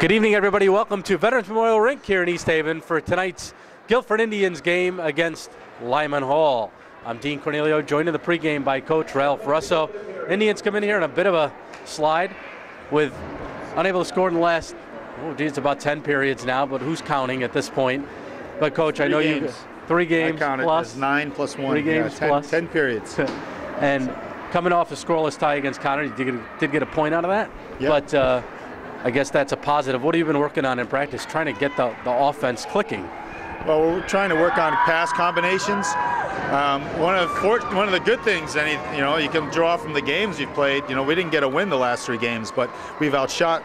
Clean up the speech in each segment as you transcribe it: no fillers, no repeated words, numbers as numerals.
Good evening, everybody. Welcome to Veterans Memorial Rink here in East Haven for tonight's Guilford Indians game against Lyman Hall. I'm Dean Cornelio, joined in the pregame by Coach Ralph Russo. Indians come in here in a bit of a slide with unable to score in the last, it's about 10 periods now, but who's counting at this point? But Coach, I know you 3 games I count plus. It as 9 plus 1. 3 games plus. 10 periods. And coming off a scoreless tie against Connor, you did get a point out of that. Yep. But I guess that's a positive. What have you been working on in practice, trying to get the offense clicking? Well, we're trying to work on pass combinations. One of the good things, you can draw from the games we've played. We didn't get a win the last 3 games, but we've outshot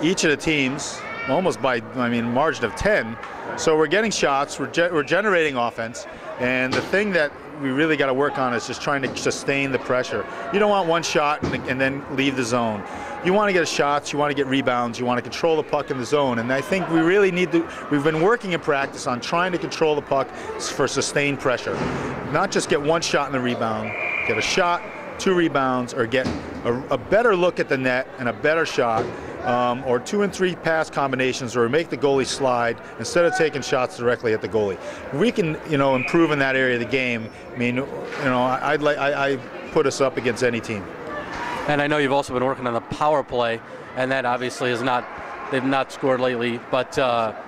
each of the teams almost by, margin of 10. So we're getting shots, we're generating offense, and the thing that we really got to work on is just trying to sustain the pressure. You don't want one shot and then leave the zone. You want to get shots, you want to get rebounds, you want to control the puck in the zone, and I think we really need to, we've been working in practice on trying to control the puck for sustained pressure. Not just get one shot in the rebound, get a shot, 2 rebounds, or get a better look at the net and a better shot, or 2 and 3 pass combinations, or make the goalie slide instead of taking shots directly at the goalie. We can, improve in that area of the game. I put us up against any team. And I know you've also been working on the power play, and that obviously is not, they've not scored lately, but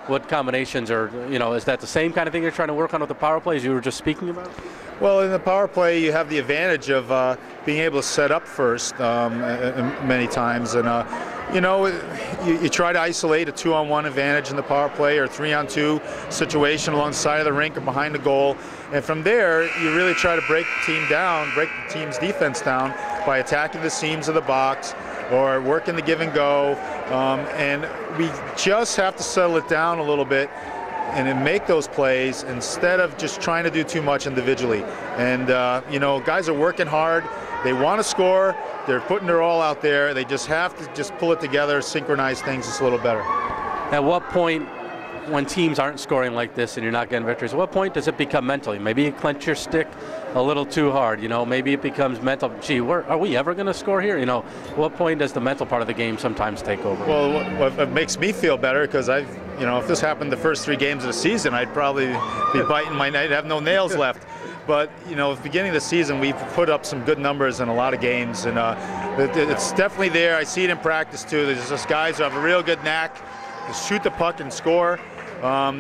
what combinations are, is that the same kind of thing you're trying to work on with the power play as you were just speaking about? Well, in the power play, you have the advantage of being able to set up first many times, and you try to isolate a 2-on-1 advantage in the power play or 3-on-2 situation along the side of the rink or behind the goal, and from there you really try to break the team down, break the team's defense down by attacking the seams of the box or working the give and go, and we just have to settle it down a little bit and then make those plays instead of just trying to do too much individually. And guys are working hard, they want to score, they're putting their all out there, they just have to just pull it together, synchronize things just a little better. At what point, when teams aren't scoring like this and you're not getting victories, at what point does it become mentally? Maybe you clench your stick a little too hard, maybe it becomes mental, gee, are we ever going to score here? At what point does the mental part of the game sometimes take over? Well, what makes me feel better, because if this happened the first 3 games of the season, I'd probably be biting my neck, have no nails left. But, at the beginning of the season, we've put up some good numbers in a lot of games, and it's definitely there. I see it in practice, too. There's just guys who have a real good knack to shoot the puck and score.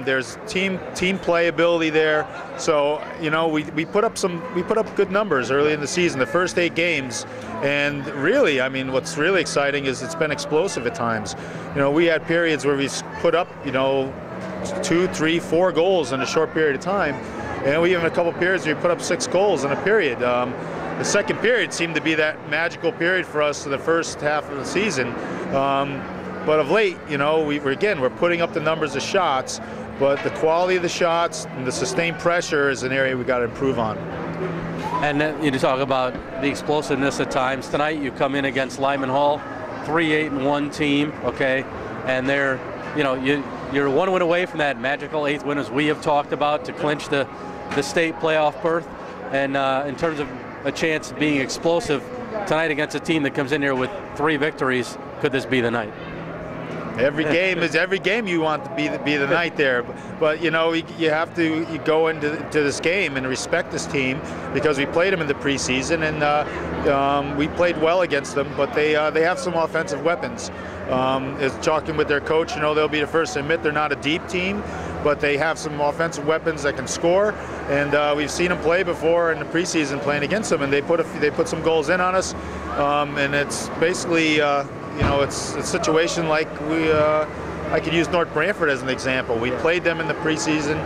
There's team playability there. So, we put up good numbers early in the season, the first 8 games. And really, what's really exciting is it's been explosive at times. We had periods where we put up, 2, 3, 4 goals in a short period of time. And we even had a couple periods where we put up 6 goals in a period. The second period seemed to be that magical period for us in the first half of the season. But of late, we're putting up the numbers of shots, but the quality of the shots and the sustained pressure is an area we got to improve on. And then you talk about the explosiveness at times. Tonight you come in against Lyman Hall, 3-8-1 team, okay, and they're, you're 1 win away from that magical 8th win, as we have talked about, to clinch the state playoff berth. And in terms of a chance of being explosive tonight against a team that comes in here with 3 victories, could this be the night? Every game you want to be the night there, but you have to go into this game and respect this team, because we played them in the preseason and we played well against them, but they have some offensive weapons. As talking with their coach, they'll be the first to admit they're not a deep team, but they have some offensive weapons that can score, and we've seen them play before in the preseason playing against them, and they put some goals in on us, and it's basically. It's a situation like I could use North Branford as an example. We played them in the preseason,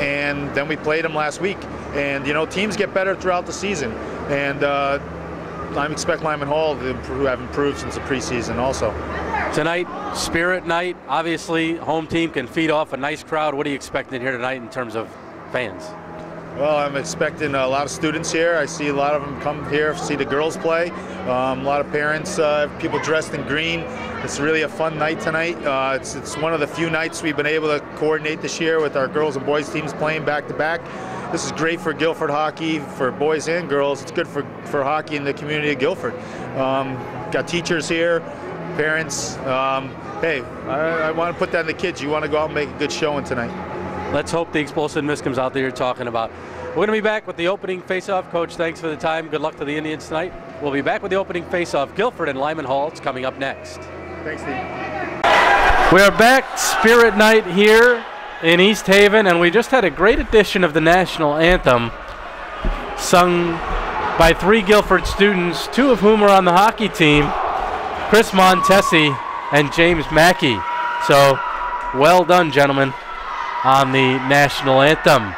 and then we played them last week. And, teams get better throughout the season. And I expect Lyman Hall to have improved since the preseason also. Tonight, Spirit Night. Obviously, home team can feed off a nice crowd. What are you expecting here tonight in terms of fans? Well, I'm expecting a lot of students here. I see a lot of them come here to see the girls play. A lot of parents, people dressed in green. It's really a fun night tonight. It's one of the few nights we've been able to coordinate this year with our girls and boys teams playing back to back. This is great for Guilford hockey, for boys and girls. It's good for hockey in the community of Guilford. Got teachers here, parents, hey, I want to put that in the kids. You want to go out and make a good showing tonight. Let's hope the explosiveness comes out that you're talking about. We're going to be back with the opening face-off. Coach, thanks for the time. Good luck to the Indians tonight. We'll be back with the opening face-off. Guilford and Lyman Hall. It's coming up next. Thanks, Steve. We are back, Spirit Night here in East Haven, and we just had a great edition of the national anthem sung by 3 Guilford students, 2 of whom are on the hockey team, Chris Montesi and James Mackey. So, well done, gentlemen, on the national anthem.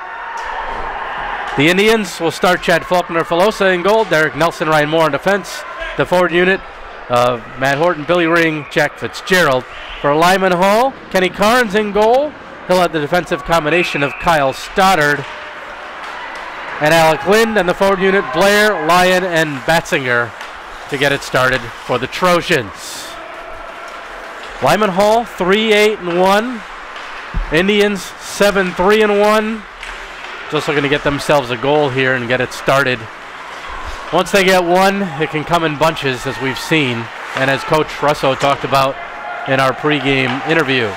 The Indians will start Chad Faulkner-Filosa in goal, Derek Nelson, Ryan Moore in defense. The forward unit of Matt Horton, Billy Ring, Jack Fitzgerald. For Lyman Hall, Kenny Carnes in goal. He'll have the defensive combination of Kyle Stoddard and Alec Lind, and the forward unit, Blair, Lyon, and Batzinger to get it started for the Trojans. Lyman Hall 3-8-1. Indians 7-3-1. Just looking to get themselves a goal here and get it started. Once they get one, it can come in bunches, as we've seen, and as Coach Russo talked about in our pregame interview.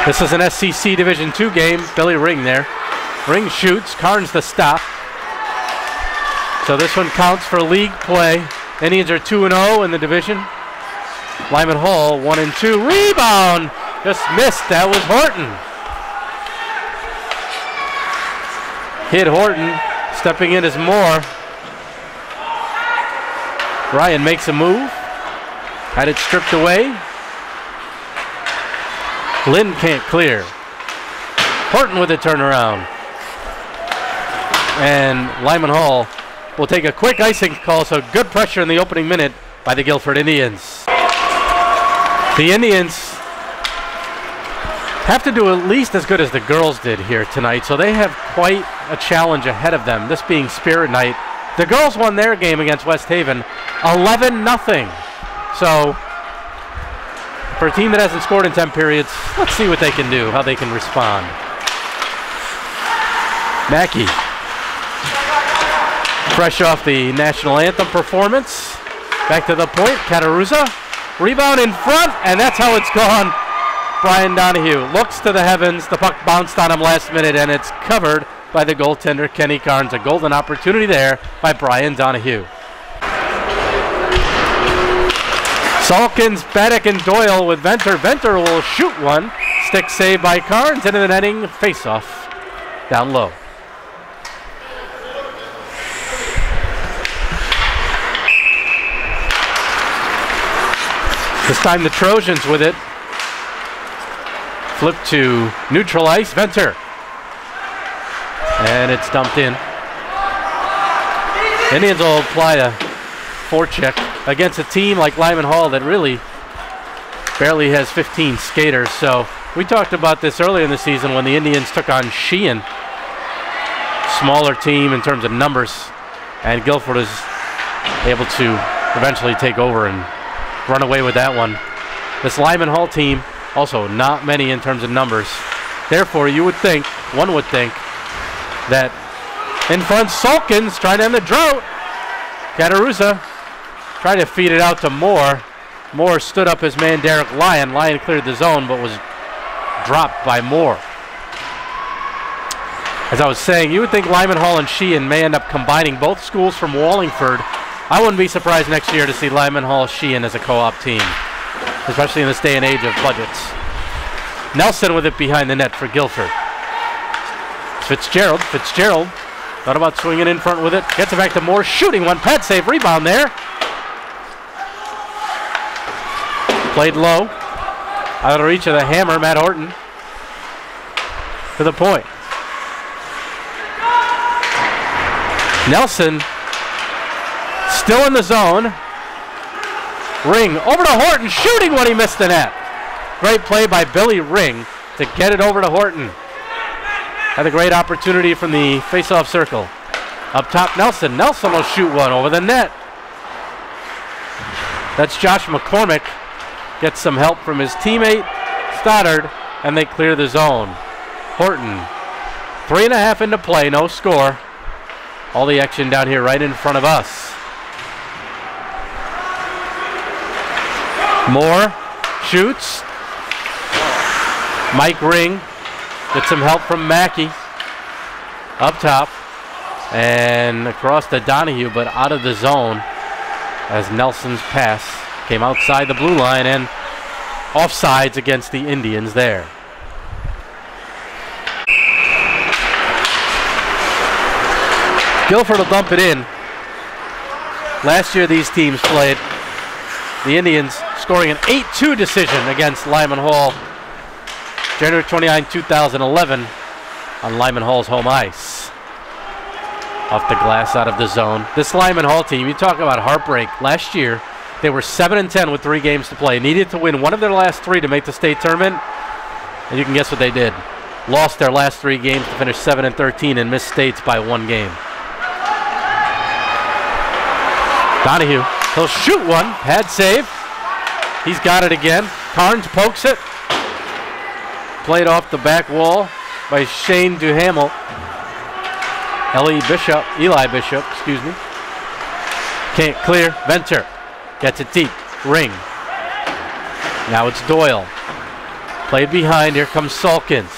This is an SCC Division II game. Billy Ring there. Ring shoots. Carnes the stop. So this one counts for league play. Indians are 2-0 in the division. Lyman Hall 1-2. Rebound! Just missed. That was Horton. Hit Horton. Stepping in is Moore. Ryan makes a move. Had it stripped away. Lynn can't clear. Horton with a turnaround. And Lyman Hall will take a quick icing call, so good pressure in the opening minute by the Guilford Indians. The Indians have to do at least as good as the girls did here tonight, so they have quite a challenge ahead of them, this being Spirit Night. The girls won their game against West Haven 11-0. So for a team that hasn't scored in 10 periods, let's see what they can do, how they can respond. Mackey, fresh off the national anthem performance. Back to the point, Cataruzza. Rebound in front, and that's how it's gone. Brian Donahue looks to the heavens. The puck bounced on him last minute, and it's covered by the goaltender, Kenny Carnes. A golden opportunity there by Brian Donahue. Salkins, Baddock, and Doyle with Venter. Venter will shoot one. Stick save by Carnes into the netting. Face-off down low. This time the Trojans with it. Flip to neutral ice. Venter. And it's dumped in. Indians will apply a forecheck against a team like Lyman Hall that really barely has 15 skaters. So we talked about this earlier in the season when the Indians took on Sheehan. Smaller team in terms of numbers, and Guilford was able to eventually take over and run away with that one. This Lyman Hall team, also not many in terms of numbers. Therefore, you would think, one would think, that in front Salkins trying to end the drought. Cataruzza tried to feed it out to Moore. Moore stood up his man Derek Lyon. Lyon cleared the zone but was dropped by Moore. As I was saying, you would think Lyman Hall and Sheehan may end up combining, both schools from Wallingford. I wouldn't be surprised next year to see Lyman Hall Sheehan as a co-op team, especially in this day and age of budgets. Nelson with it behind the net for Guilford. Fitzgerald thought about swinging in front with it. Gets it back to Moore, shooting one. Pad save, rebound there. Played low. Out of reach of the hammer, Matt Horton. To the point. Nelson still in the zone. Ring over to Horton, shooting when he missed the net. Great play by Billy Ring to get it over to Horton. Had a great opportunity from the face-off circle. Up top, Nelson. Nelson will shoot one over the net. That's Josh McCormick. Gets some help from his teammate, Stoddard, and they clear the zone. Horton, 3.5 into play, no score. All the action down here right in front of us. Moore shoots. Mike Ring gets some help from Mackey. Up top. And across to Donahue, but out of the zone as Nelson's pass came outside the blue line and offsides against the Indians there. Guilford will dump it in. Last year these teams played. The Indians scoring an 8-2 decision against Lyman Hall. January 29, 2011 on Lyman Hall's home ice. Off the glass, out of the zone. This Lyman Hall team, you talk about heartbreak. Last year, they were 7-10 with 3 games to play. Needed to win one of their last 3 to make the state tournament. And you can guess what they did. Lost their last 3 games to finish 7-13 and missed states by 1 game. Donahue, he'll shoot one. Pad save. He's got it again. Carnes pokes it. Played off the back wall by Shane Duhamel. Eli Bishop, excuse me. Can't clear. Venter gets it deep. Ring. Now it's Doyle. Played behind. Here comes Salkins.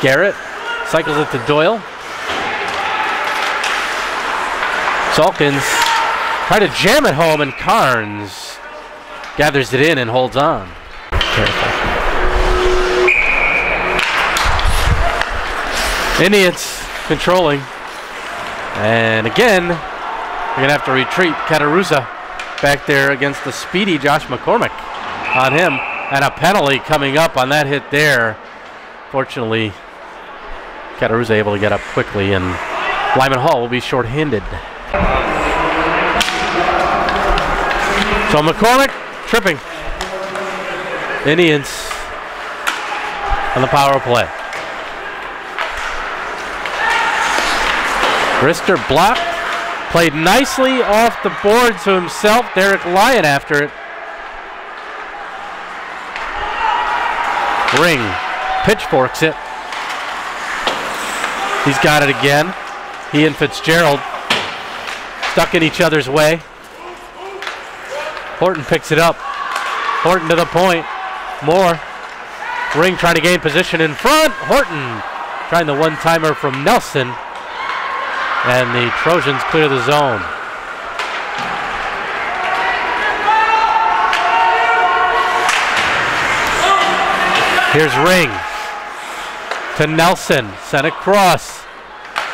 Garrett cycles it to Doyle. Salkins tried to jam it home, and Carnes gathers it in and holds on. Careful. Indians controlling. And again, we're going to have to retreat. Catarusa back there against the speedy Josh McCormick on him. And a penalty coming up on that hit there. Fortunately, Catarusa able to get up quickly, and Lyman Hall will be shorthanded. So McCormick tripping. Indians on the power play. Rister blocked. Played nicely off the board to himself. Derek Lyon after it. Ring pitchforks it. He's got it again. He and Fitzgerald stuck in each other's way. Horton picks it up. Horton to the point. Moore. Ring trying to gain position in front. Horton trying the one-timer from Nelson. And the Trojans clear the zone. Here's Ring to Nelson. Sent across.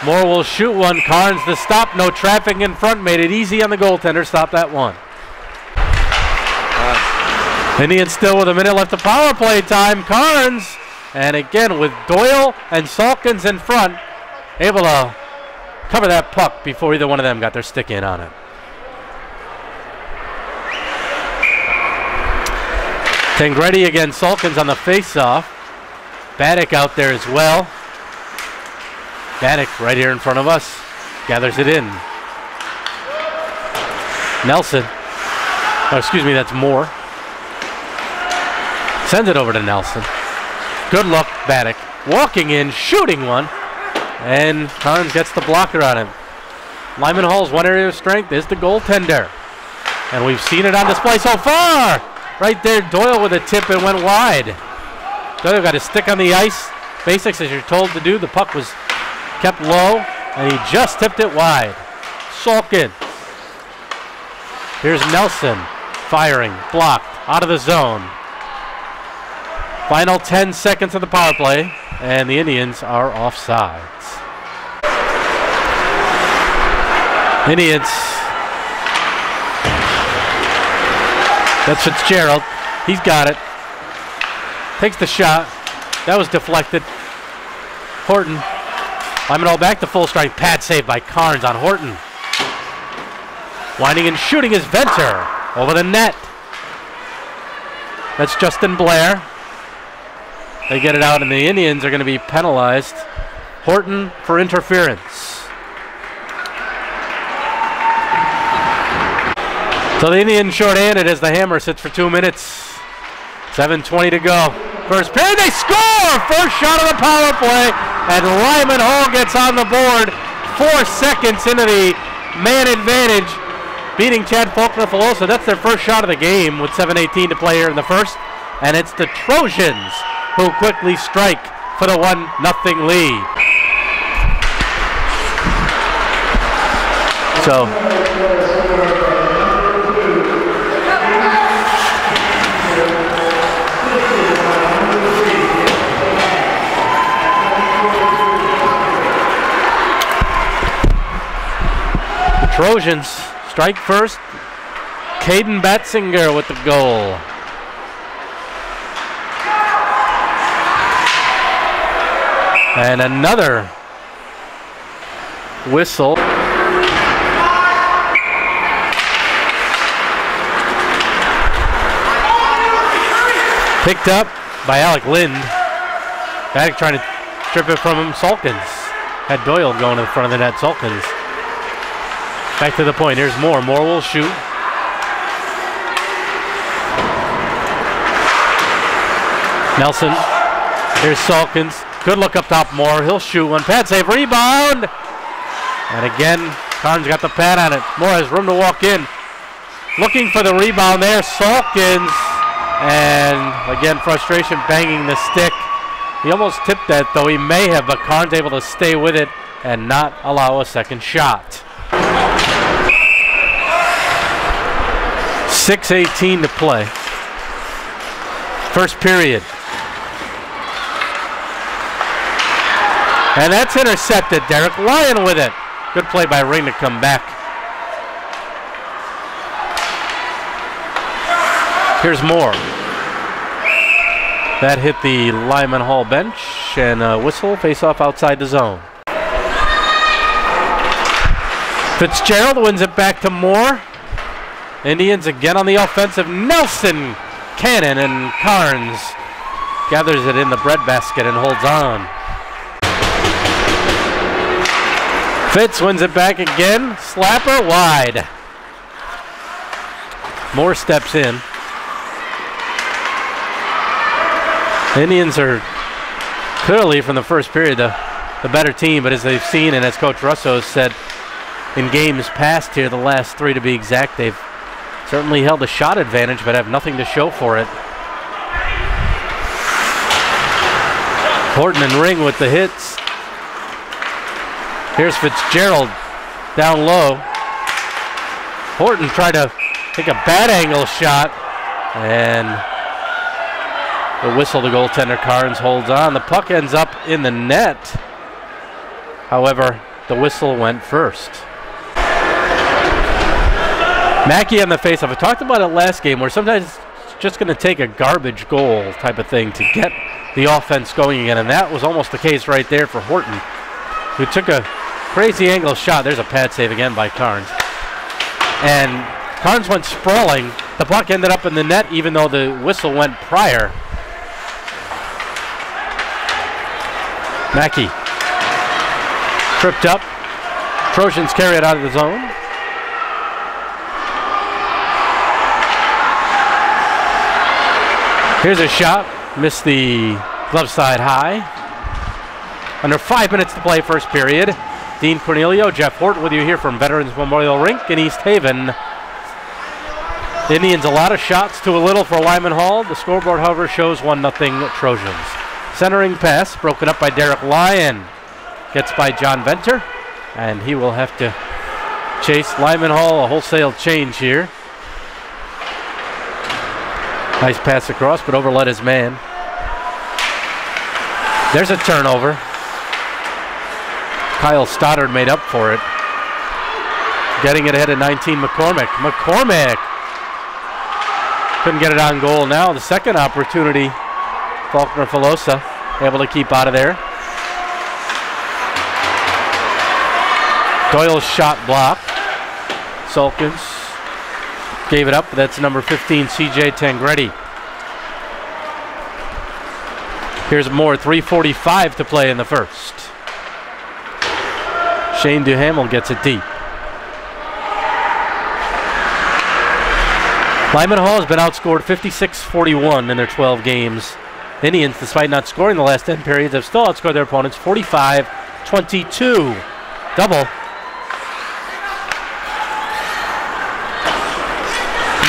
Moore will shoot one. Carnes the stop. No traffic in front. Made it easy on the goaltender. Stop that one. Indians still with a minute left of power play time. Carnes. And again with Doyle and Salkins in front. Able to cover that puck before either one of them got their stick in on it. Tangretti against Salkins on the face-off. Baddock out there as well. Baddock right here in front of us. Gathers it in. Nelson. Oh, excuse me, that's Moore. Sends it over to Nelson. Good look, Baddock. Walking in, shooting one. And Carnes gets the blocker on him. Lyman Hall's one area of strength is the goaltender. And we've seen it on display so far. Right there, Doyle with a tip and went wide. Doyle got his stick on the ice. Basics as you're told to do. The puck was kept low, and he just tipped it wide. Salkin. Here's Nelson firing, blocked, out of the zone. Final 10 seconds of the power play, and the Indians are offsides. Indians. That's Fitzgerald. He's got it. Takes the shot. That was deflected. Horton. Lyman Hall back to full strike. Pad save by Carnes on Horton. Winding and shooting is Venter over the net. That's Justin Blair. They get it out, and the Indians are going to be penalized. Horton for interference. So the Indians shorthanded as the hammer sits for 2 minutes. 7:20 to go. First period, they score! First shot of the power play, and Lyman Hall gets on the board 4 seconds into the man advantage. beating Chad Faulkner-Filosa. That's their first shot of the game with 7:18 to play here in the first. And it's the Trojans who quickly strike for the 1-0 lead. So the Trojans strike first. Caden Batzinger with the goal. And another whistle. Picked up by Alec Lind. Back trying to strip it from him. Salkins had Doyle going to the front of the net. Salkins back to the point. Here's Moore. Moore will shoot. Nelson. Here's Salkins. Good look up top, Moore. He'll shoot one. Pad save, rebound. And again, Carnes got the pad on it. Moore has room to walk in. Looking for the rebound there, Salkins. And again, frustration banging the stick. He almost tipped that, though he may have, but Carnes able to stay with it and not allow a second shot. 6:18 to play. First period. And that's intercepted. Derek Lyon with it. Good play by Ring to come back. Here's Moore. That hit the Lyman Hall bench, and a whistle, face off outside the zone. Fitzgerald wins it back to Moore. Indians again on the offensive. Nelson, Cannon, and Carnes gathers it in the breadbasket and holds on. Fitz wins it back again. Slapper wide. Moore steps in. Indians are clearly from the first period the better team, but as they've seen and as Coach Russo has said in games past here, the last three to be exact, they've certainly held a shot advantage but have nothing to show for it. Horton and Ring with the hits. Here's Fitzgerald down low. Horton tried to take a bad angle shot, and the whistle to goaltender Carnes holds on. The puck ends up in the net. However, the whistle went first. Mackey on the faceoff. I talked about it last game where sometimes it's just going to take a garbage goal type of thing to get the offense going again, and that was almost the case right there for Horton, who took a crazy angle shot. There's a pad save again by Carnes. And Carnes went sprawling. The puck ended up in the net even though the whistle went prior. Mackey tripped up. Trojans carry it out of the zone. Here's a shot. Missed the glove side high. Under 5 minutes to play first period. Dean Cornelio, Jeff Horton with you here from Veterans Memorial Rink in East Haven. The Indians a lot of shots to a little for Lyman Hall. The scoreboard, however, shows 1-0 Trojans. Centering pass broken up by Derek Lyon. Gets by John Venter, and he will have to chase Lyman Hall a wholesale change here. Nice pass across, but overled his man. There's a turnover. Kyle Stoddard made up for it. Getting it ahead at 19, McCormick. McCormick couldn't get it on goal now. The second opportunity, Faulkner-Filosa able to keep out of there. Doyle's shot blocked. Salkins gave it up, but that's number 15, CJ Tangretti. Here's Moore, 3:45 to play in the first. Shane Duhamel gets it deep. Lyman Hall has been outscored 56-41 in their 12 games. Indians, despite not scoring the last 10 periods, have still outscored their opponents 45-22. Double.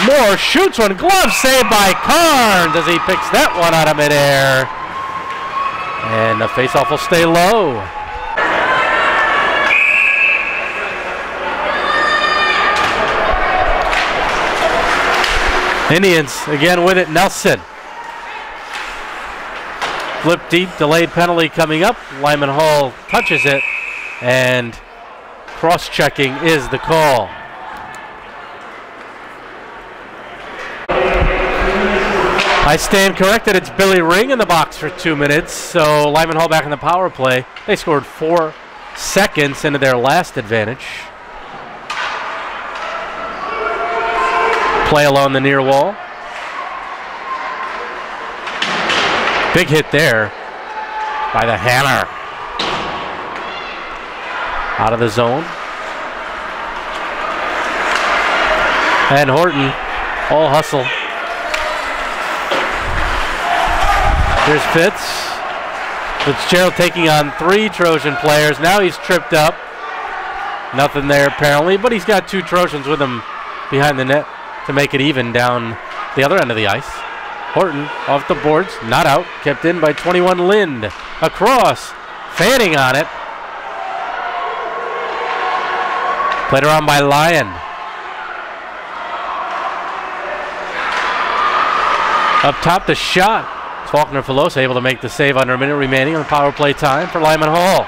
Moore shoots one. Glove saved by Carnes as he picks that one out of midair. And the faceoff will stay low. Indians again with it. Nelson. Flip deep, delayed penalty coming up. Lyman Hall touches it, and cross-checking is the call. I stand corrected. It's Billy Ring in the box for 2 minutes. So Lyman Hall back in the power play. They scored 4 seconds into their last advantage. Play along the near wall. Big hit there by the hammer. Out of the zone. And Horton, all hustle. Here's Fitzgerald taking on 3 Trojan players. Now he's tripped up. Nothing there apparently, but he's got 2 Trojans with him behind the net to make it even down the other end of the ice. Horton off the boards, not out, kept in by 21 Lind. Across, fanning on it. Played around by Lyon. Up top, the shot. Faulkner Filosa able to make the save under a minute remaining on power play time for Lyman Hall.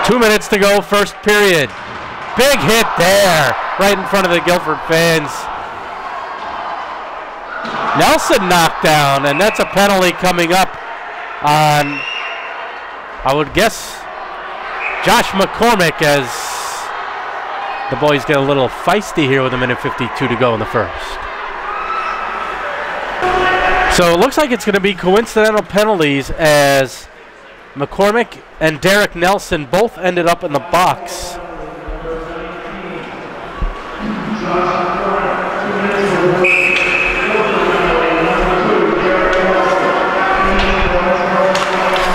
2 minutes to go, first period. Big hit there, right in front of the Guilford fans. Nelson knocked down, and that's a penalty coming up on, I would guess, Josh McCormick, as the boys get a little feisty here with a minute 52 to go in the first. So it looks like it's going to be coincidental penalties as McCormick and Derek Nelson both ended up in the box.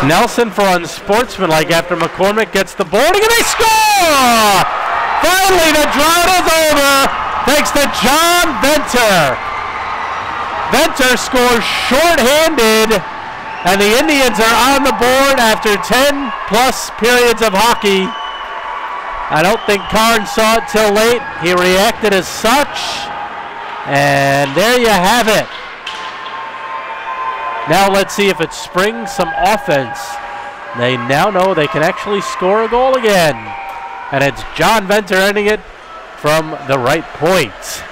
Nelson for unsportsmanlike after McCormick gets the boarding, and they score! Finally, the drought is over thanks to John Venter. Venter scores shorthanded, and the Indians are on the board after 10-plus periods of hockey. I don't think Carnes saw it till late. He reacted as such, and there you have it. Now let's see if it springs some offense. They now know they can actually score a goal again, and it's John Venter ending it from the right point.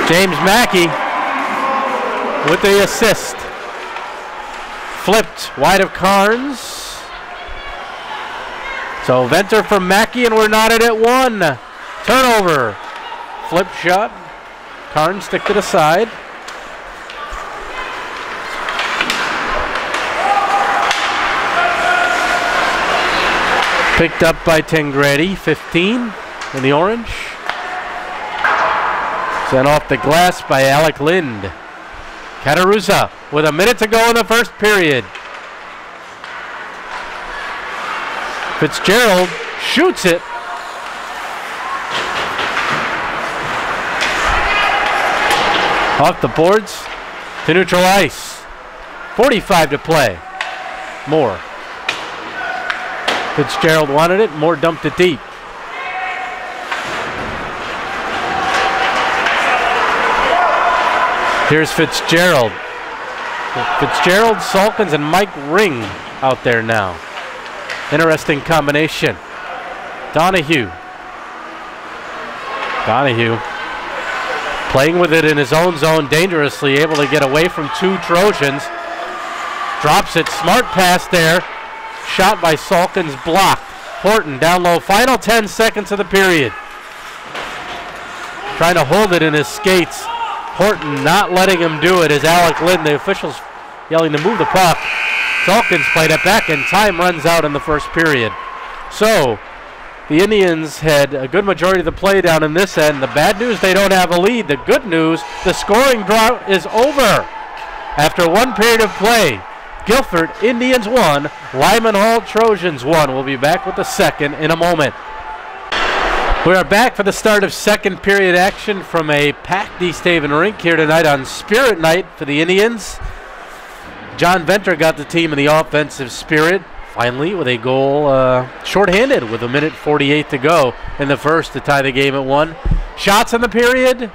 James Mackey with the assist. Flipped wide of Carnes. So Venter from Mackey, and we're knotted at 1. Turnover. Flip shot. Carnes sticked it aside. Picked up by Tengredi, 15 in the orange. Sent off the glass by Alec Lind. Catarusa with a minute to go in the first period. Fitzgerald shoots it. Off the boards to neutral ice. 45 to play. Moore. Fitzgerald wanted it. Moore dumped it deep. Here's Fitzgerald. Fitzgerald, Salkins, and Mike Ring out there now. Interesting combination. Donahue playing with it in his own zone dangerously, able to get away from 2 Trojans. Drops it, smart pass there. Shot by Salkins, blocked. Horton down low, final 10 seconds of the period. Trying to hold it in his skates. Horton not letting him do it as Alec Lind, the officials yelling to move the puck. Salkins played it back, and time runs out in the first period. So the Indians had a good majority of the play down in this end. The bad news, they don't have a lead. The good news, the scoring drought is over. After one period of play, Guilford Indians 1, Lyman Hall Trojans 1. We'll be back with the second in a moment. We are back for the start of second period action from a packed East Haven rink here tonight on Spirit Night for the Indians. John Venter got the team in the offensive spirit, finally with a goal shorthanded with 1:48 to go in the first to tie the game at 1. Shots in the period.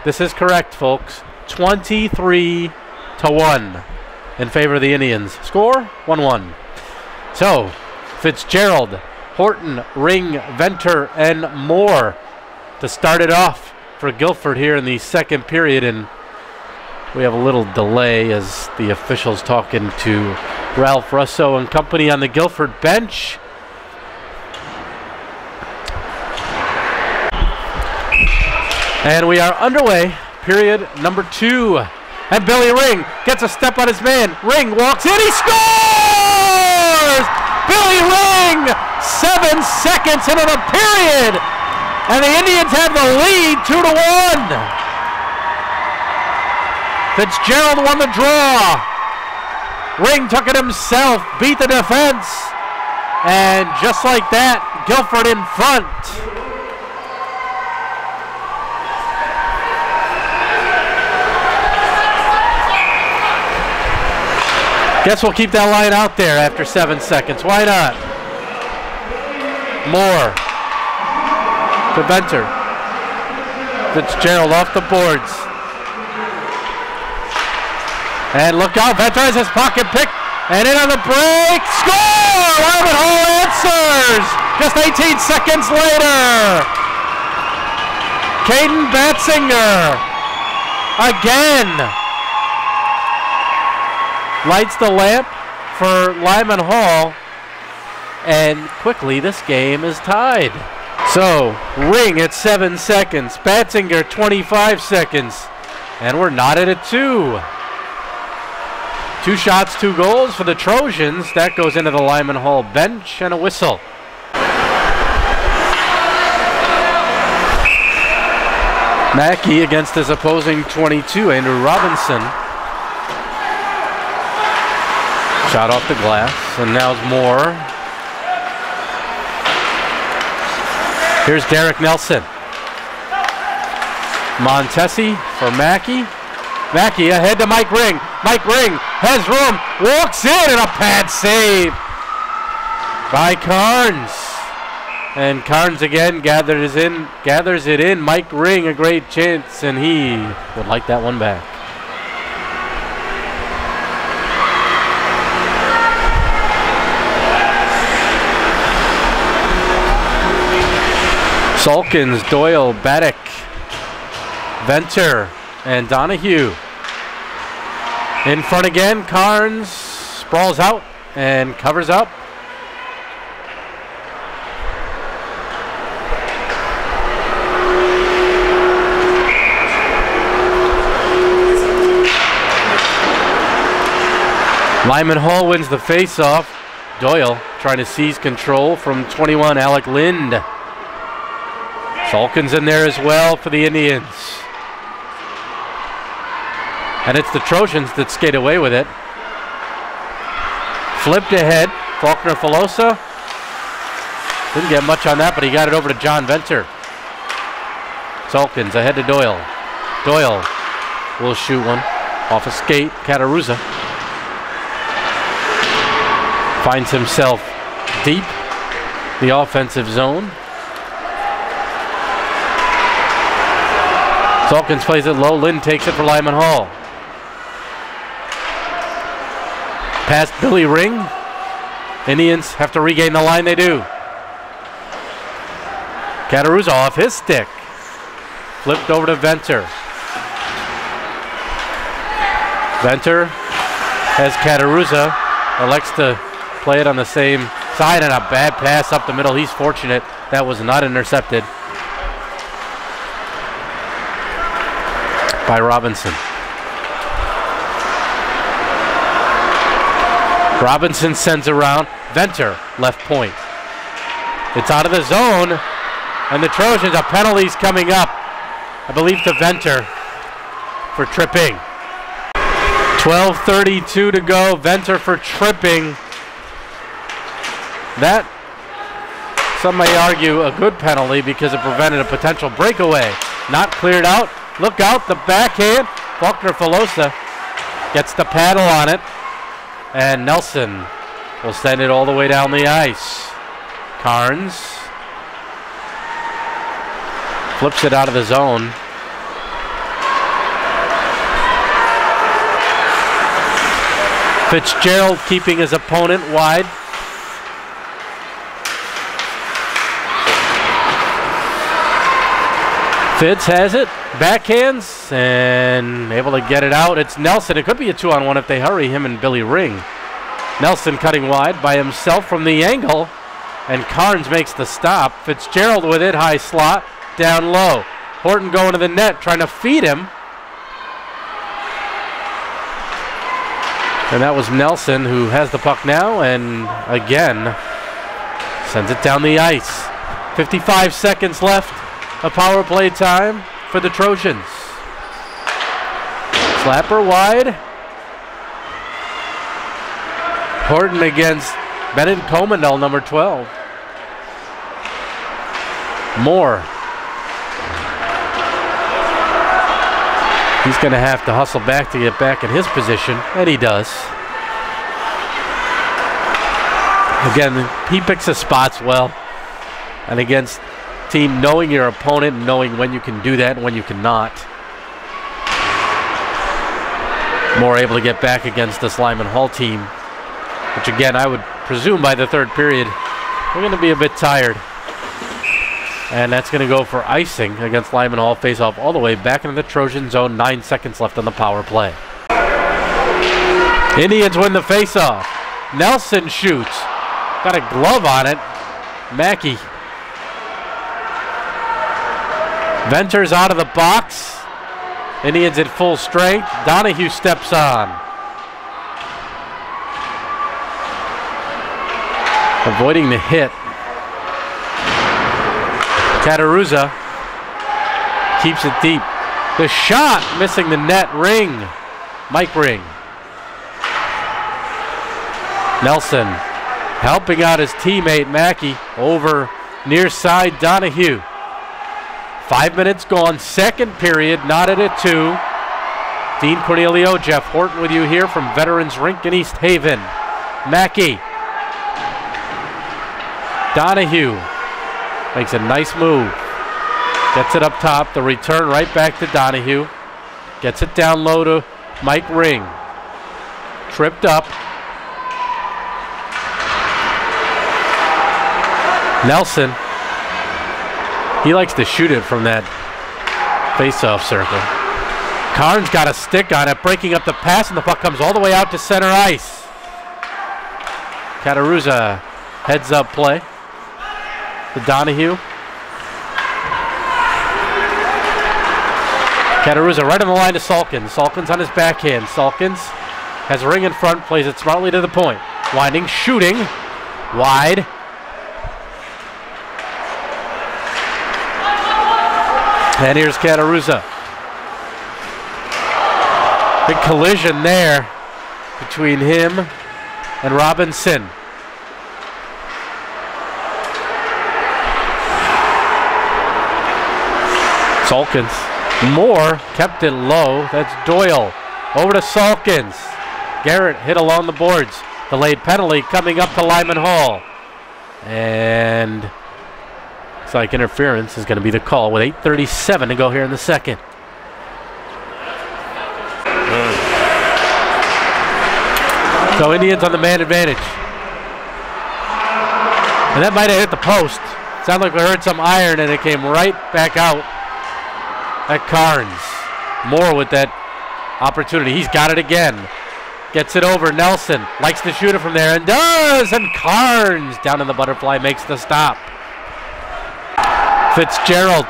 This is correct, folks. 23-1 in favor of the Indians. Score 1-1. So, Fitzgerald, Horton, Ring, Venter, and Moore to start it off for Guilford here in the second period. And we have a little delay as the officials talking to Ralph Russo and company on the Guilford bench. And we are underway, period number 2. And Billy Ring gets a step on his man. Ring walks in, he scores! Billy Ring, 7 seconds into the period, and the Indians have the lead 2-1. Fitzgerald won the draw. Ring took it himself, beat the defense, and just like that, Guilford in front. Guess we'll keep that line out there after 7 seconds. Why not? Moore to Venter. Fitzgerald off the boards. And look out, Venter has his pocket picked. And in on the break. Score! Lyman Hall answers! Just 18 seconds later. Caden Batzinger again lights the lamp for Lyman Hall, and quickly this game is tied. So, Ring at 7 seconds, Batzinger 25 seconds, and we're knotted at 2. 2 shots, 2 goals for the Trojans. That goes into the Lyman Hall bench, and a whistle. Mackey against his opposing 22, Andrew Robinson. Shot off the glass, and now it's Moore. Here's Derek Nelson. Montesi for Mackey. Mackey ahead to Mike Ring. Mike Ring has room, walks in, and a pad save by Carnes. And Carnes again gathers it in. Mike Ring, a great chance, and he would like that one back. Sulkins, Doyle, Baddock, Venter, and Donahue. In front again, Carnes sprawls out and covers up. Lyman Hall wins the face-off. Doyle trying to seize control from 21, Alec Lind. Sulkins in there as well for the Indians. And it's the Trojans that skate away with it. Flipped ahead, Faulkner Filosa. Didn't get much on that, but he got it over to John Venter. Sulkins ahead to Doyle. Doyle will shoot one off a skate. Cataruza finds himself deep the offensive zone. Sulkins plays it low. Lynn takes it for Lyman Hall. Past Billy Ring. Indians have to regain the line. They do. Cataruza off his stick. Flipped over to Venter. Venter has Cataruza. Elects to play it on the same side, and a bad pass up the middle. He's fortunate that was not intercepted by Robinson. Robinson sends around. Venter, left point. It's out of the zone, and the Trojans, a penalty's coming up. I believe to Venter for tripping. 12:32 to go. Venter for tripping. That, some may argue, a good penalty because it prevented a potential breakaway. Not cleared out. Look out, the backhand. Faulkner-Filosa gets the paddle on it. And Nelson will send it all the way down the ice. Carnes flips it out of the zone. Fitzgerald keeping his opponent wide. Fitz has it, backhands, and able to get it out. It's Nelson. It could be a 2-on-1 if they hurry, him and Billy Ring. Nelson cutting wide by himself from the angle, and Carnes makes the stop. Fitzgerald with it, high slot, down low. Horton going to the net, trying to feed him. And that was Nelson, who has the puck now, and again, sends it down the ice. 55 seconds left. A power play time for the Trojans. Slapper wide. Horton against Bennett Comandel, number 12. Moore. He's going to have to hustle back to get back in his position, and he does. Again, he picks his spots well. And against team, knowing your opponent, knowing when you can do that and when you cannot. Moore able to get back against this Lyman Hall team, which again, I would presume by the third period, we're going to be a bit tired. And that's going to go for icing against Lyman Hall. Face off all the way back into the Trojan zone. 9 seconds left on the power play. Indians win the face-off. Nelson shoots. Got a glove on it. Mackey. Venter's out of the box. Indians at full strength. Donahue steps on. Avoiding the hit. Cataruzza keeps it deep. The shot missing the net. Ring. Mike Ring. Nelson helping out his teammate Mackey over near side Donahue. 5 minutes gone, second period, knotted at 2. Dean Cornelio, Jeff Horton with you here from Veterans Rink in East Haven. Mackey. Donahue makes a nice move. Gets it up top, the return right back to Donahue. Gets it down low to Mike Ring. Tripped up. Nelson. He likes to shoot it from that face-off circle. Carnes got a stick on it, breaking up the pass, and the puck comes all the way out to center ice. Cataruzza heads-up play to Donahue. Cataruzza right on the line to Salkins. Salkins on his backhand. Salkins has Ring in front, plays it smartly to the point. Winding, shooting, wide. And here's Cataruzza. Big collision there between him and Robinson. Salkins. Moore kept it low. That's Doyle. Over to Salkins. Garrett hit along the boards. Delayed penalty coming up to Lyman Hall. And looks like interference is going to be the call with 8:37 to go here in the second. So Indians on the man advantage. And that might have hit the post. Sounded like we heard some iron and it came right back out at Carnes. Moore with that opportunity. He's got it again. Gets it over. Nelson likes to shoot it from there and does. And Carnes down in the butterfly makes the stop. Fitzgerald.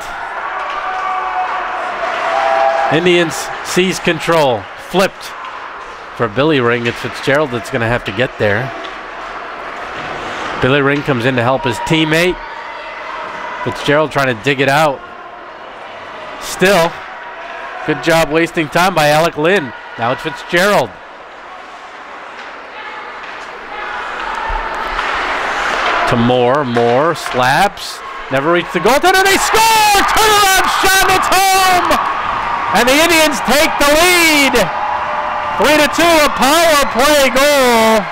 Indians seize control. Flipped for Billy Ring. It's Fitzgerald that's going to have to get there. Billy Ring comes in to help his teammate. Fitzgerald trying to dig it out. Still, good job wasting time by Alec Lynn. Now it's Fitzgerald. To Moore slaps. Never reached the goaltender. They score! Turnaround shot, it's home! And the Indians take the lead. 3-2, a power play goal.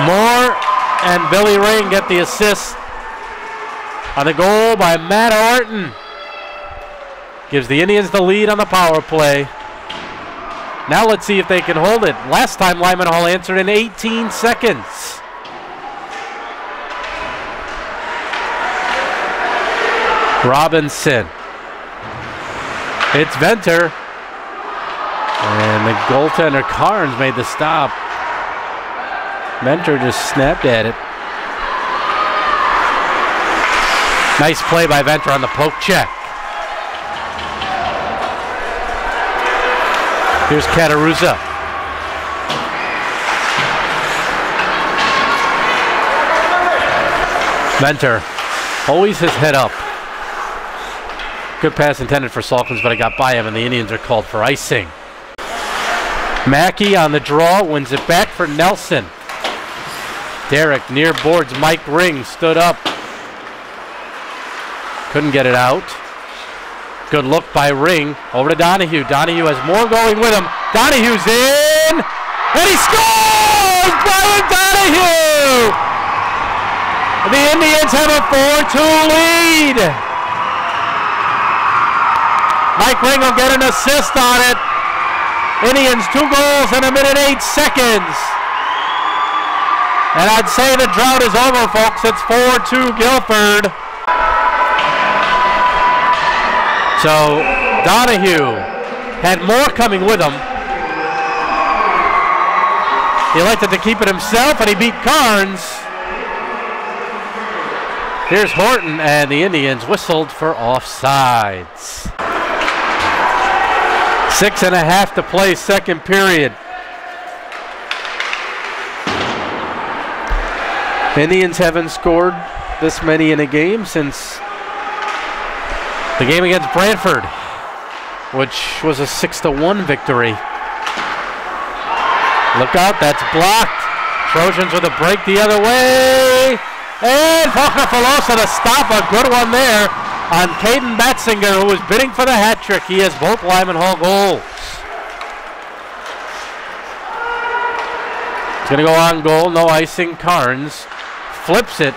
Moore and Billy Ring get the assist on the goal by Matt Orton. Gives the Indians the lead on the power play. Now let's see if they can hold it. Last time Lyman Hall answered in 18 seconds. Robinson. It's Venter. And the goaltender Carnes made the stop. Venter just snapped at it. Nice play by Venter on the poke check. Here's Cataruza. Venter always his head up. Good pass intended for Salkins, but it got by him, and the Indians are called for icing. Mackey on the draw, wins it back for Nelson. Derek near boards. Mike Ring stood up. Couldn't get it out. Good look by Ring. Over to Donahue. Donahue has more going with him. Donahue's in. And he scores! Brian Donahue! The Indians have a 4-2 lead. Mike Ring will get an assist on it. Indians 2 goals in 1 minute 8 seconds. And I'd say the drought is over, folks. It's 4-2 Guilford. So Donahue had more coming with him. He elected to keep it himself, and he beat Carnes. Here's Horton, and the Indians whistled for offsides. 6.5 to play, second period. Indians haven't scored this many in a game since the game against Brantford, which was a 6-1 victory. Look out, that's blocked. Trojans with a break the other way. And Faulkner Filosa to stop, a good one there on Caden Batzinger, who was bidding for the hat trick. He has both Lyman Hall goals. It's going to go on goal, no icing. Carnes flips it.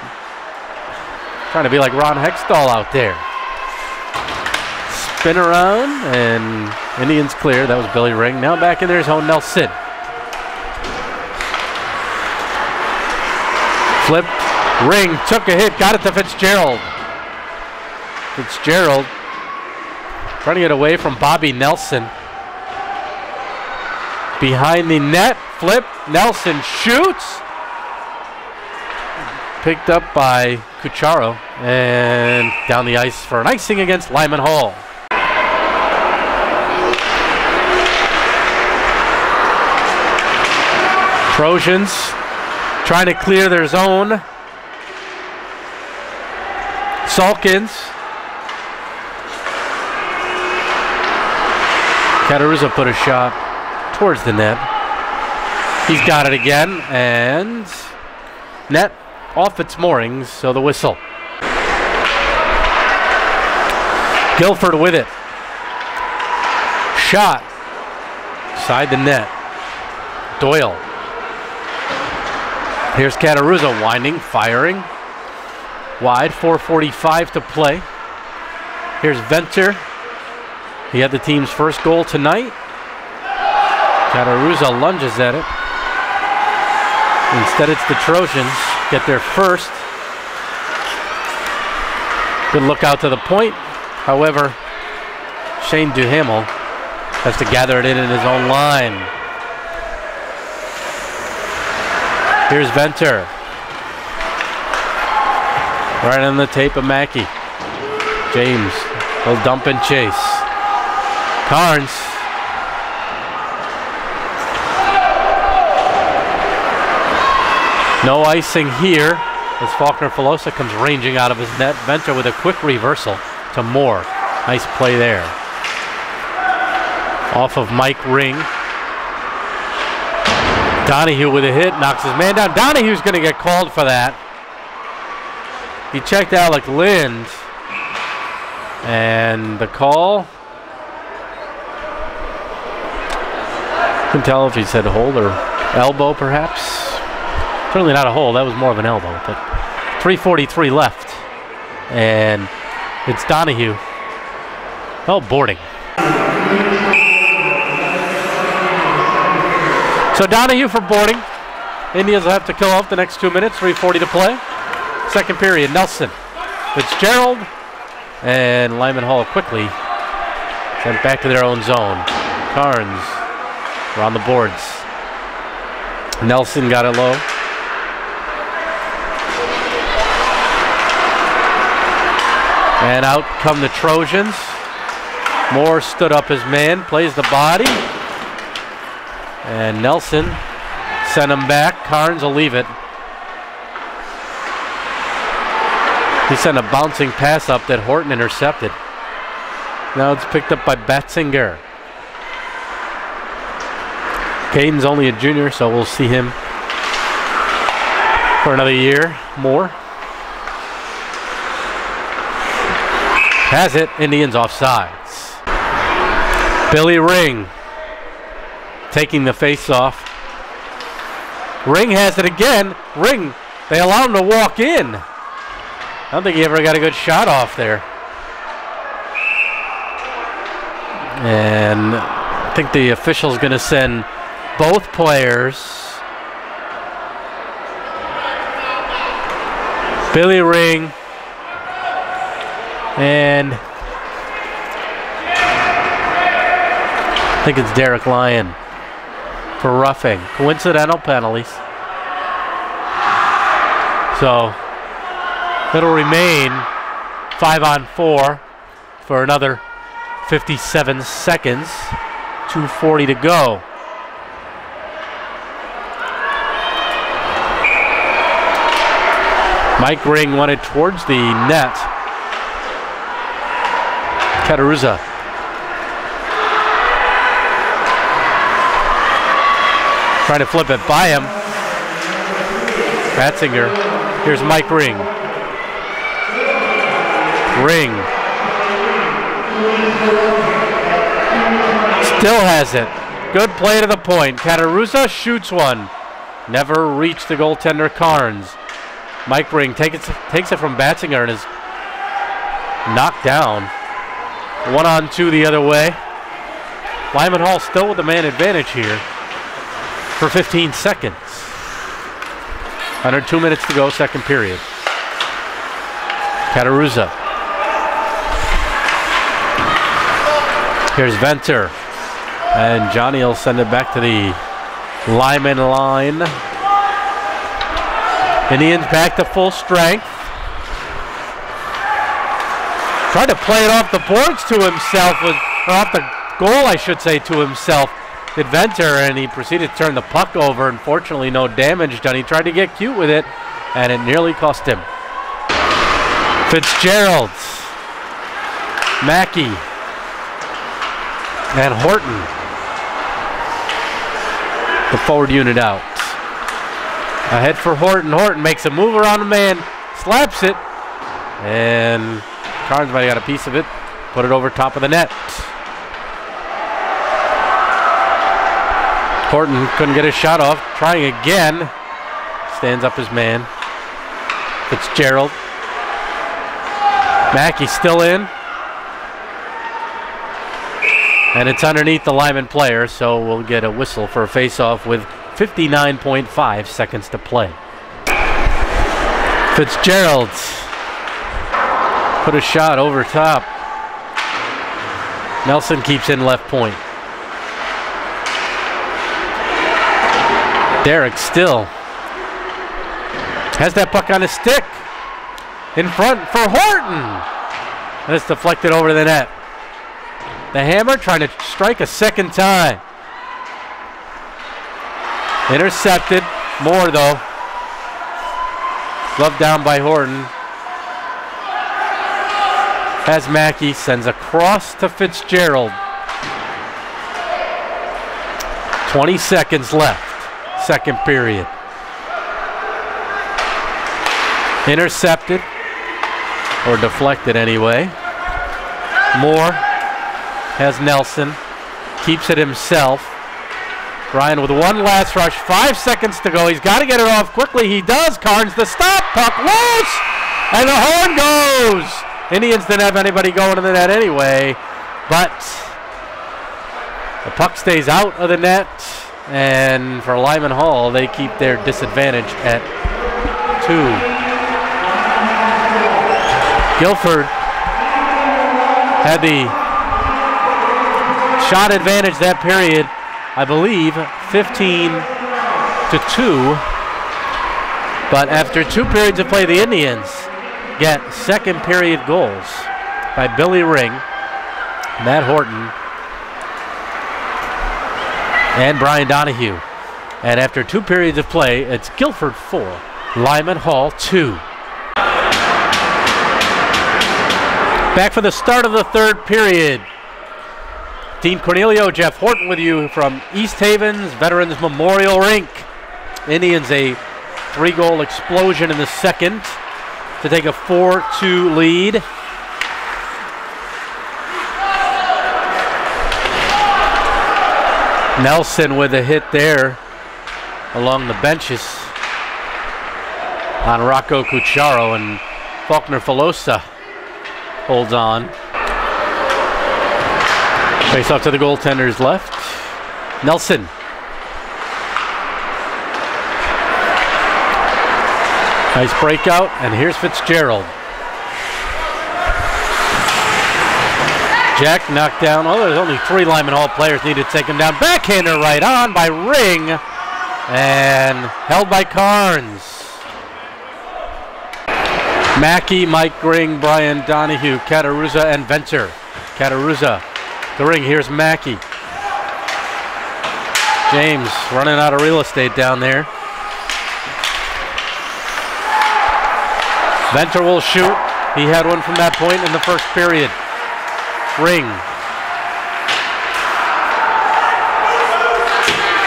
Trying to be like Ron Hextall out there. Spin around, and Indians clear. That was Billy Ring. Now back in there is his own Nelson. Flip. Ring took a hit, got it to Fitzgerald. Fitzgerald trying to get away from Bobby Nelson. Behind the net, flip. Nelson shoots. Picked up by Cucharo, and down the ice for an icing against Lyman Hall. Trojans trying to clear their zone. Salkins. Cataruza put a shot towards the net. He's got it again, and net off its moorings, so the whistle. Guilford with it. Shot. Side the net. Doyle. Here's Cataruza winding, firing. Wide, 4:45 to play. Here's Venter. He had the team's first goal tonight. Cataruza lunges at it. Instead, it's the Trojans get their first. Good look out to the point. However, Shane Duhamel has to gather it in his own line. Here's Venter. Right on the tape of Mackey. James will dump and chase. Carnes. No icing here as Faulkner Filosa comes ranging out of his net. Venter with a quick reversal to Moore. Nice play there. Off of Mike Ring. Donahue with a hit, knocks his man down. Donahue's going to get called for that. He checked Alec Lind. And the call. Couldn't tell if he said hold or elbow, perhaps. Certainly not a hold. That was more of an elbow. But 3:43 left. And it's Donahue. Oh, boarding. So Donahue for boarding. Indians will have to kill off the next 2 minutes. 3:40 to play. Second period. Nelson, Fitzgerald, and Lyman Hall quickly sent back to their own zone. Carnes around the boards. Nelson got it low. And out come the Trojans. Moore stood up his man, plays the body. And Nelson sent him back. Carnes will leave it. He sent a bouncing pass up that Horton intercepted. Now it's picked up by Batzinger. Caden's only a junior, so we'll see him for another year more. Has it. Indians offsides. Billy Ring taking the face-off. Ring has it again. Ring, they allow him to walk in. I don't think he ever got a good shot off there. And I think the official's going to send both players. Billy Ring and I think it's Derek Lyon for roughing. Coincidental penalties. So it'll remain 5-on-4 for another 57 seconds. 2:40 to go. Mike Ring wanted towards the net. Cataruzza. Trying to flip it by him. Batzinger. Here's Mike Ring. Ring. Still has it. Good play to the point. Cataruzza shoots one. Never reached the goaltender Carnes. Mike Ring takes it from Batzinger and is knocked down. 1-on-2 the other way. Lyman Hall still with the man advantage here for 15 seconds. Under 2 minutes to go, second period. Cataruzza. Here's Venter. And Johnny will send it back to the Lyman line. Indians back to full strength. Tried to play it off the boards to himself, or off the goal, I should say, to himself. Did Venter, and he proceeded to turn the puck over. Unfortunately, no damage done. He tried to get cute with it, and it nearly cost him. Fitzgerald, Mackey, and Horton. The forward unit out. Ahead for Horton. Horton makes a move around the man, slaps it, and Carnes might have got a piece of it, put it over top of the net. Horton couldn't get his shot off, trying again. Stands up his man. Fitzgerald. Mackey still in. And it's underneath the Lyman player, so we'll get a whistle for a face-off with 59.5 seconds to play. Fitzgerald put a shot over top. Nelson keeps in left point. Derek still has that puck on his stick. In front for Horton. And it's deflected over the net. The Hammer trying to strike a second time. Intercepted. More though. Glove down by Horton. As Mackey sends a cross to Fitzgerald. 20 seconds left, second period. Intercepted, or deflected anyway. Moore has Nelson, keeps it himself. Ryan with one last rush, 5 seconds to go. He's got to get it off quickly. He does. Carnes the stop, puck loose, and the horn goes. Indians didn't have anybody going to the net anyway, but the puck stays out of the net, and for Lyman Hall, they keep their disadvantage at 2. Guilford had the shot advantage that period, I believe 15-2, but after 2 periods of play, the Indians get second period goals by Billy Ring, Matt Horton, and Brian Donahue. And after 2 periods of play, it's Guilford 4, Lyman Hall 2. Back for the start of the third period. Dean Cornelio, Jeff Horton with you from East Haven's Veterans Memorial Rink. Indians a 3-goal explosion in the second to take a 4-2 lead. Nelson with a hit there along the benches on Rocco Cucciaro, and Faulkner Filosa holds on. Face off to the goaltender's left. Nelson. Nice breakout, and here's Fitzgerald. Jack knocked down. Oh, there's only 3 Lyman Hall players needed to take him down. Backhander right on by Ring, and held by Carnes. Mackey, Mike Ring, Brian Donahue, Cataruzza, and Venter. Cataruzza, the Ring. Here's Mackey. James running out of real estate down there. Venter will shoot. He had one from that point in the first period. Ring.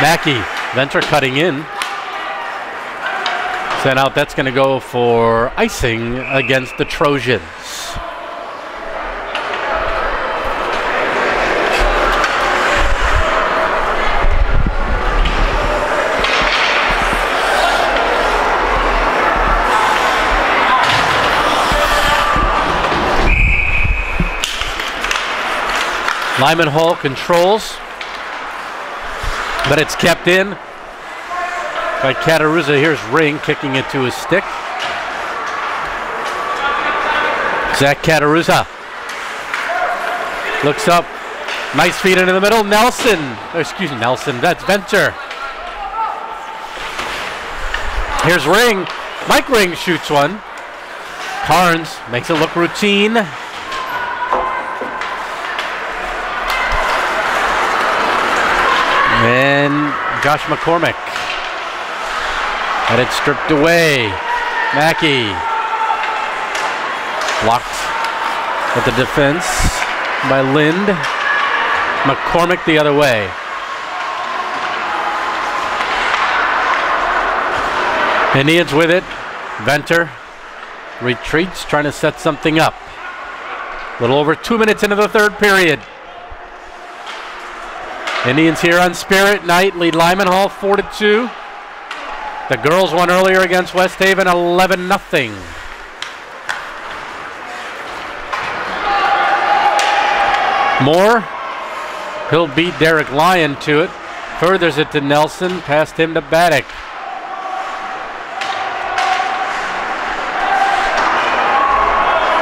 Mackey, Venter cutting in. Sent out, that's going to go for icing against the Trojans. Lyman Hall controls, but it's kept in by Cataruzza. Here's Ring kicking it to his stick. Zach Cataruzza looks up. Nice feed into the middle. Nelson. Oh, excuse me, Nelson. That's Venter. Here's Ring. Mike Ring shoots one. Carnes makes it look routine. And Josh McCormick had it stripped away. Mackey blocked at the defense by Lind. McCormick the other way. Indians with it. Venter retreats, trying to set something up. A little over 2 minutes into the third period. Indians here on Spirit Night lead Lyman Hall 4-2. The girls won earlier against West Haven 11-0. Moore, he'll beat Derek Lyon to it. Furthers it to Nelson, past him to Baddock.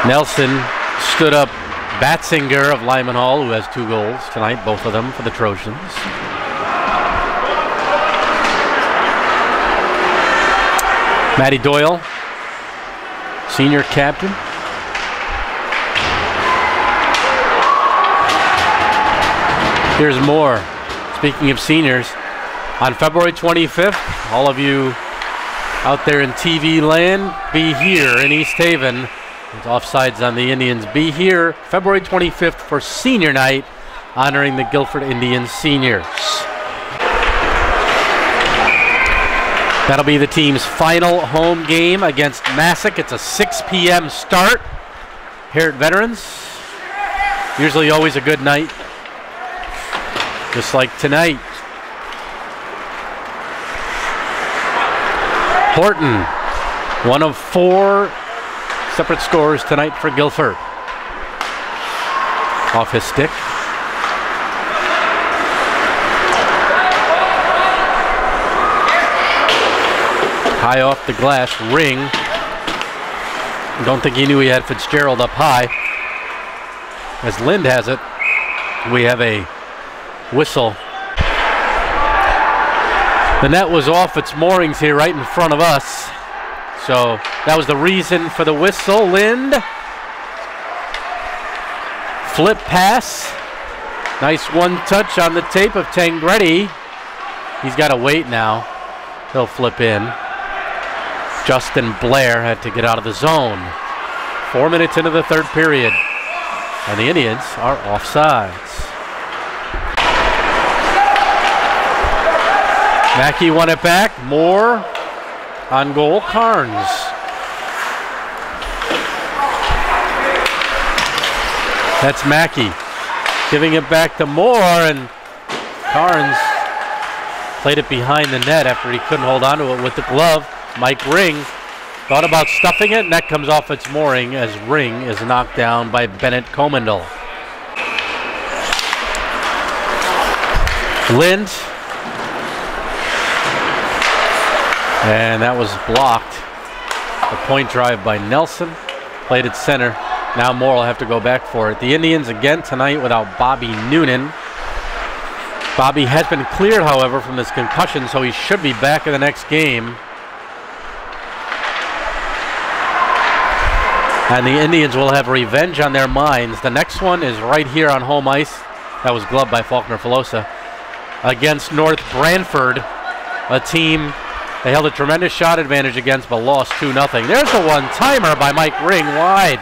Nelson stood up Batzinger of Lyman Hall, who has 2 goals tonight, both of them for the Trojans. Matty Doyle, senior captain. Here's Moore. Speaking of seniors, on February 25th, all of you out there in TV land, be here in East Haven. It's offsides on the Indians. Be here February 25th for senior night, honoring the Guilford Indians seniors. That'll be the team's final home game against Massac. It's a 6 p.m. start here at Veterans. Usually always a good night, just like tonight. Horton, one of 4 separate scores tonight for Guilford. Off his stick. High off the glass, Ring. Don't think he knew he had Fitzgerald up high. As Lind has it, we have a whistle. The net was off its moorings here right in front of us. So that was the reason for the whistle. Lind. Flip pass. Nice one touch on the tape of Tangretti. He's got to wait now. He'll flip in. Justin Blair had to get out of the zone. 4 minutes into the third period. And the Indians are offsides. Mackey won it back. Moore on goal. Carnes. That's Mackey giving it back to Moore, and Carnes played it behind the net after he couldn't hold on to it with the glove. Mike Ring thought about stuffing it. Net comes off its mooring as Ring is knocked down by Bennett Comendel. Lind. And that was blocked. A point drive by Nelson. Played it center. Now Moore will have to go back for it. The Indians again tonight without Bobby Noonan. Bobby has been cleared, however, from this concussion, so he should be back in the next game. And the Indians will have revenge on their minds. The next one is right here on home ice. That was gloved by Faulkner Filosa. Against North Branford, a team they held a tremendous shot advantage against but lost 2-0. There's the one-timer by Mike Ring wide.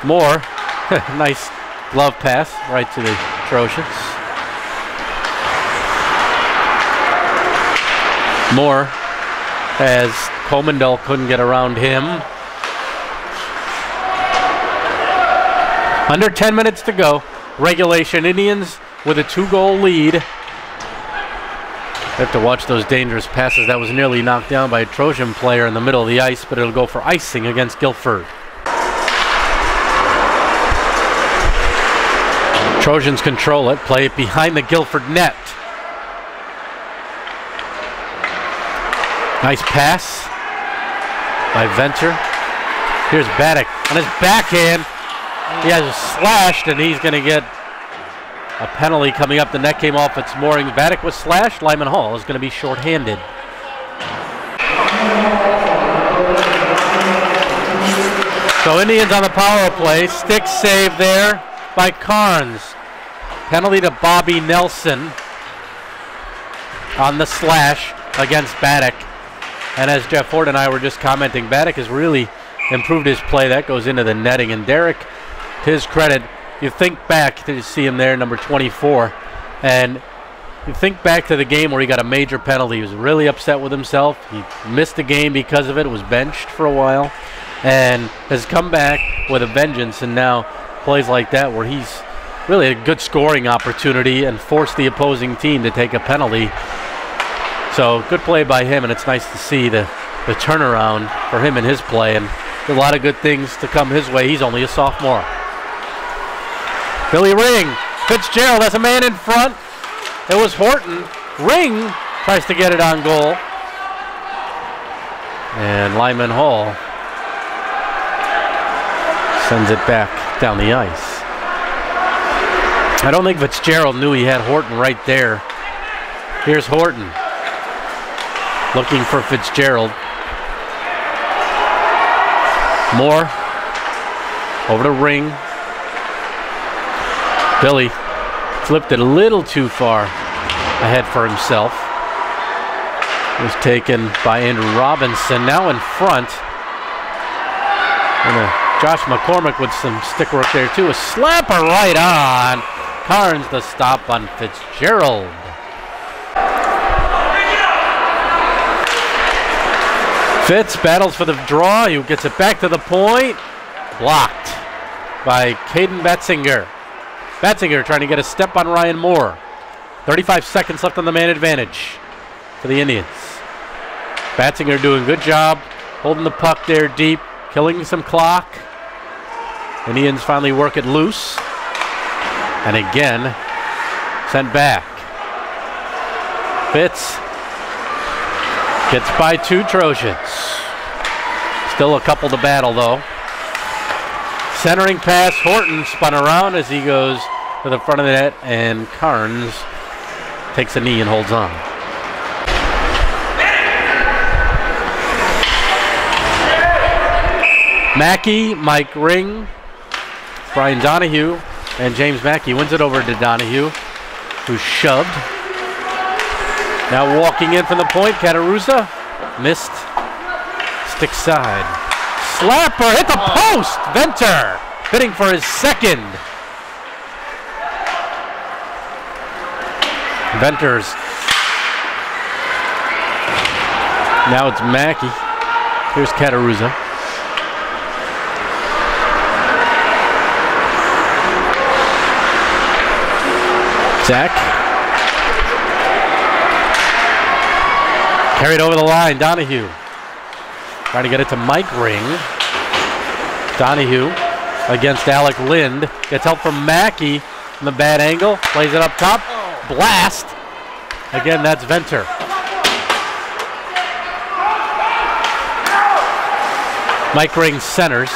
Moore, nice glove pass right to the Trojans. Moore, as Comendel couldn't get around him. Under 10 minutes to go. Regulation. Indians with a 2-goal lead. They have to watch those dangerous passes. That was nearly knocked down by a Trojan player in the middle of the ice, but it'll go for icing against Guilford. Trojans control it, play it behind the Guilford net. Nice pass by Venter. Here's Baddock on his backhand. He has slashed, and he's going to get a penalty coming up. The net came off its moorings. Baddock was slashed. Lyman Hall is going to be shorthanded. So Indians on the power play. Stick save there by Carnes. Penalty to Bobby Nelson on the slash against Baddock. And as Jeff Ford and I were just commenting, Baddock has really improved his play. That goes into the netting. And Derek, to his credit, you think back to see him there, number 24, and you think back to the game where he got a major penalty. He was really upset with himself. He missed the game because of it, was benched for a while, and has come back with a vengeance, and now plays like that where he's really a good scoring opportunity and forced the opposing team to take a penalty. So good play by him, and it's nice to see the turnaround for him in his play, and a lot of good things to come his way. He's only a sophomore. Billy Ring, Fitzgerald has a man in front. It was Horton. Ring tries to get it on goal. And Lyman Hall sends it back down the ice. I don't think Fitzgerald knew he had Horton right there. Here's Horton looking for Fitzgerald. Moore over to Ring. Billy flipped it a little too far ahead for himself. It was taken by Andrew Robinson. Now in front. And Josh McCormick with some stick work there too. A slapper right on. Carnes the stop on Fitzgerald. Fitz battles for the draw. He gets it back to the point. Blocked by Caden Batzinger. Batzinger trying to get a step on Ryan Moore. 35 seconds left on the man advantage for the Indians. Batzinger doing a good job holding the puck there deep, killing some clock. Indians finally work it loose. And again, sent back. Fitz gets by 2 Trojans. Still a couple to battle though. Centering pass, Horton spun around as he goes to the front of the net, and Carnes takes a knee and holds on. Mackey, Mike Ring, Brian Donahue, and James Mackey wins it over to Donahue, who's shoved. Now walking in from the point, Katarusa missed. Stick side. Slapper hit the post. Venter hitting for his second. Venter's. Now it's Mackey. Here's Katarusa. Zach. Carried over the line, Donahue. Trying to get it to Mike Ring. Donahue against Alec Lind. Gets help from Mackey from the bad angle. Plays it up top. Blast. Again, that's Venter. Mike Ring centers.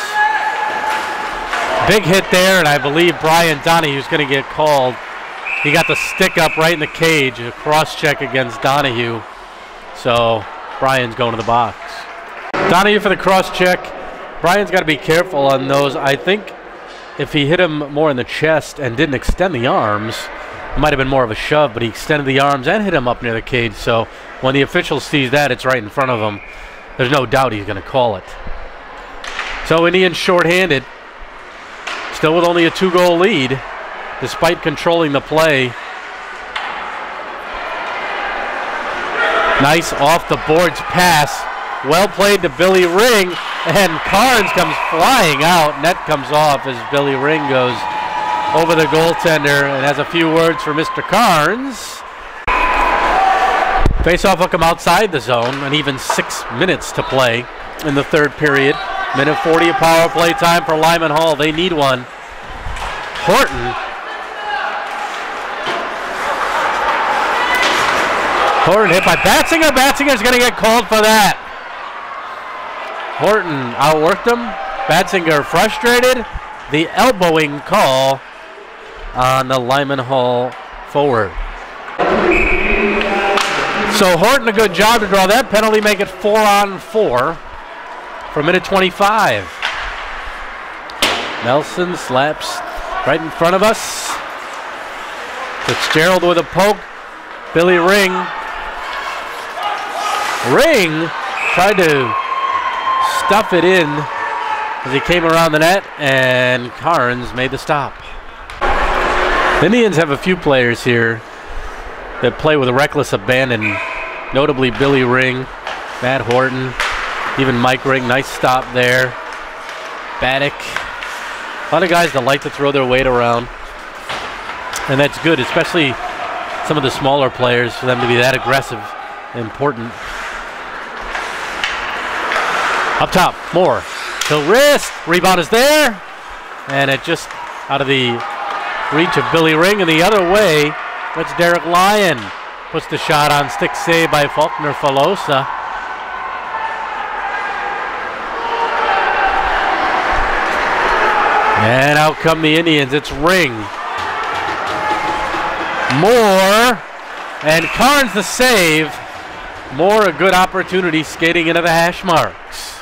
Big hit there, and I believe Brian Donahue's going to get called. He got the stick up right in the cage. A cross check against Donahue. So Brian's going to the box. Donahue for the cross check. Brian's got to be careful on those. I think if he hit him more in the chest and didn't extend the arms, it might have been more of a shove, but he extended the arms and hit him up near the cage. So when the official sees that, it's right in front of him. There's no doubt he's going to call it. So Indians shorthanded, still with only a 2-goal lead, despite controlling the play. Nice off the boards pass. Well played to Billy Ring, and Carnes comes flying out. Net comes off as Billy Ring goes over the goaltender and has a few words for Mr. Carnes. Face-off will come outside the zone, and even 6 minutes to play in the third period. Minute 40 of power play time for Lyman Hall. They need one. Horton hit by Batzinger. Batzinger's going to get called for that. Horton outworked him. Batzinger frustrated. The elbowing call on the Lyman Hall forward. So Horton a good job to draw that penalty, make it 4-on-4 for minute 25. Nelson slaps right in front of us. Fitzgerald with a poke. Billy Ring tried to stuff it in as he came around the net, and Carnes made the stop. The Indians have a few players here that play with a reckless abandon, notably Billy Ring, Matt Horton, even Mike Ring. Nice stop there. Baddock. A lot of guys that like to throw their weight around, and that's good, especially some of the smaller players, for them to be that aggressive and important. Up top, Moore. To wrist. Rebound is there. And it just out of the reach of Billy Ring. And the other way, that's Derek Lyon. Puts the shot on. Stick save by Faulkner Falosa. And out come the Indians. It's Ring. Moore. And Carnes the save. Moore a good opportunity skating into the hash marks.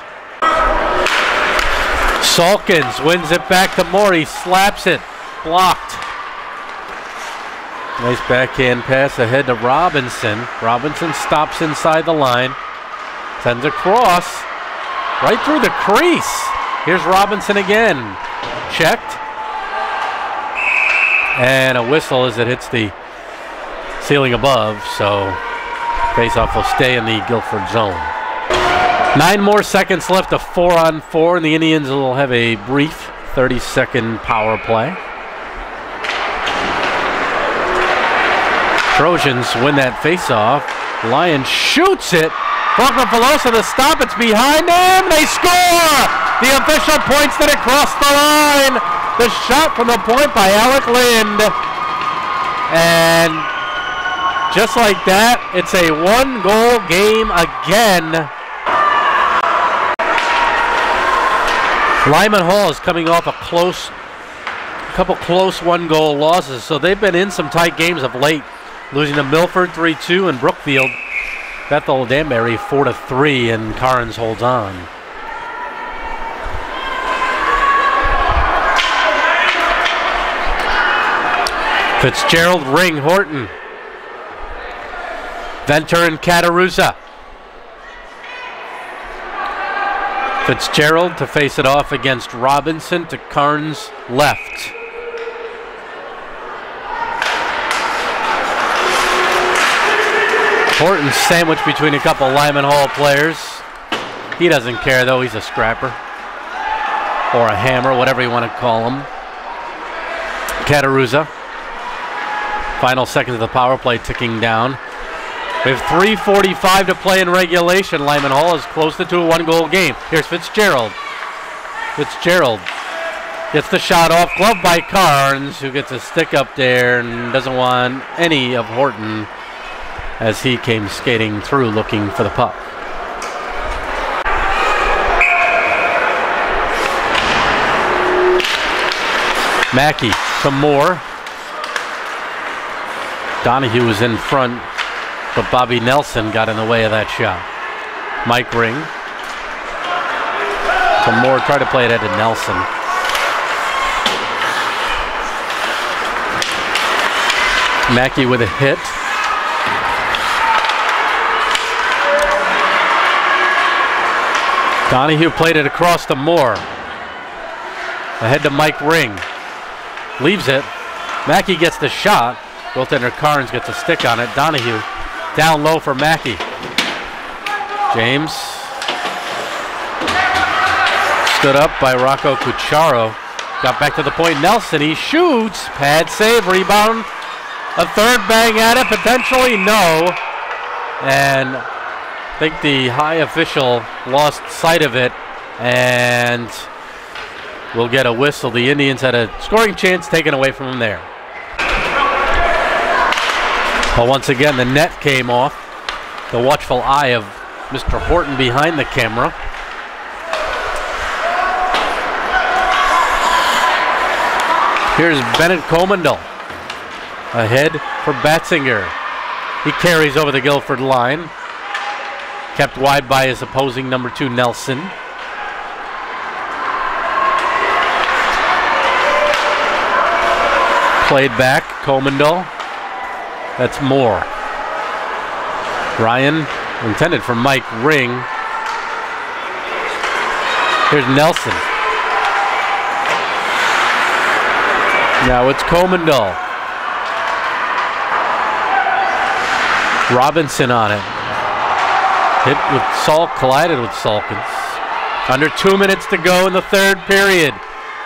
Salkins wins it back to Moore. He slaps it. Blocked. Nice backhand pass ahead to Robinson. Robinson stops inside the line. Sends across. Right through the crease. Here's Robinson again. Checked. And a whistle as it hits the ceiling above. So faceoff will stay in the Guilford zone. 9 more seconds left, a 4-on-4, and the Indians will have a brief 30-second power play. Trojans win that faceoff. Lion shoots it. Velosa to stop. It's behind him. They score! The official points that it crossed the line. The shot from the point by Alec Lind. And just like that, it's a 1-goal game again. Lyman Hall is coming off a couple close 1-goal losses, so they've been in some tight games of late, losing to Milford 3-2 and Brookfield, Bethel Danbury 4-3, and Carnes holds on. Fitzgerald, Ring, Horton, Venter and Cataruzza. Fitzgerald to face it off against Robinson to Carnes left. Horton sandwiched between a couple Lyman Hall players. He doesn't care though, he's a scrapper. Or a hammer, whatever you want to call him. Cataruzza. Final seconds of the power play ticking down. We have 3:45 to play in regulation. Lyman Hall is close to a 1-goal game. Here's Fitzgerald. Fitzgerald gets the shot off, gloved by Carnes, who gets a stick up there and doesn't want any of Horton as he came skating through looking for the puck. Mackey to Moore. Donahue was in front, but Bobby Nelson got in the way of that shot. Mike Ring. To Moore, try to play it into Nelson. Mackey with a hit. Donahue played it across to Moore. Ahead to Mike Ring. Leaves it. Mackey gets the shot. Goaltender Carnes gets a stick on it. Donahue down low for Mackey. James. Stood up by Rocco Cucciaro. Got back to the point. Nelson, he shoots. Pad save, rebound. A third bang at it, potentially no. And I think the high official lost sight of it and will get a whistle. The Indians had a scoring chance taken away from them there. But once again, the net came off. The watchful eye of Mr. Horton behind the camera. Here's Bennett Comandel. Ahead for Batzinger. He carries over the Guilford line. Kept wide by his opposing number 2, Nelson. Played back, Comandel. That's Moore. Ryan, intended for Mike Ring. Here's Nelson. Now it's Comandel. Robinson on it. Hit with Salk, collided with Salkins. Under 2 minutes to go in the third period.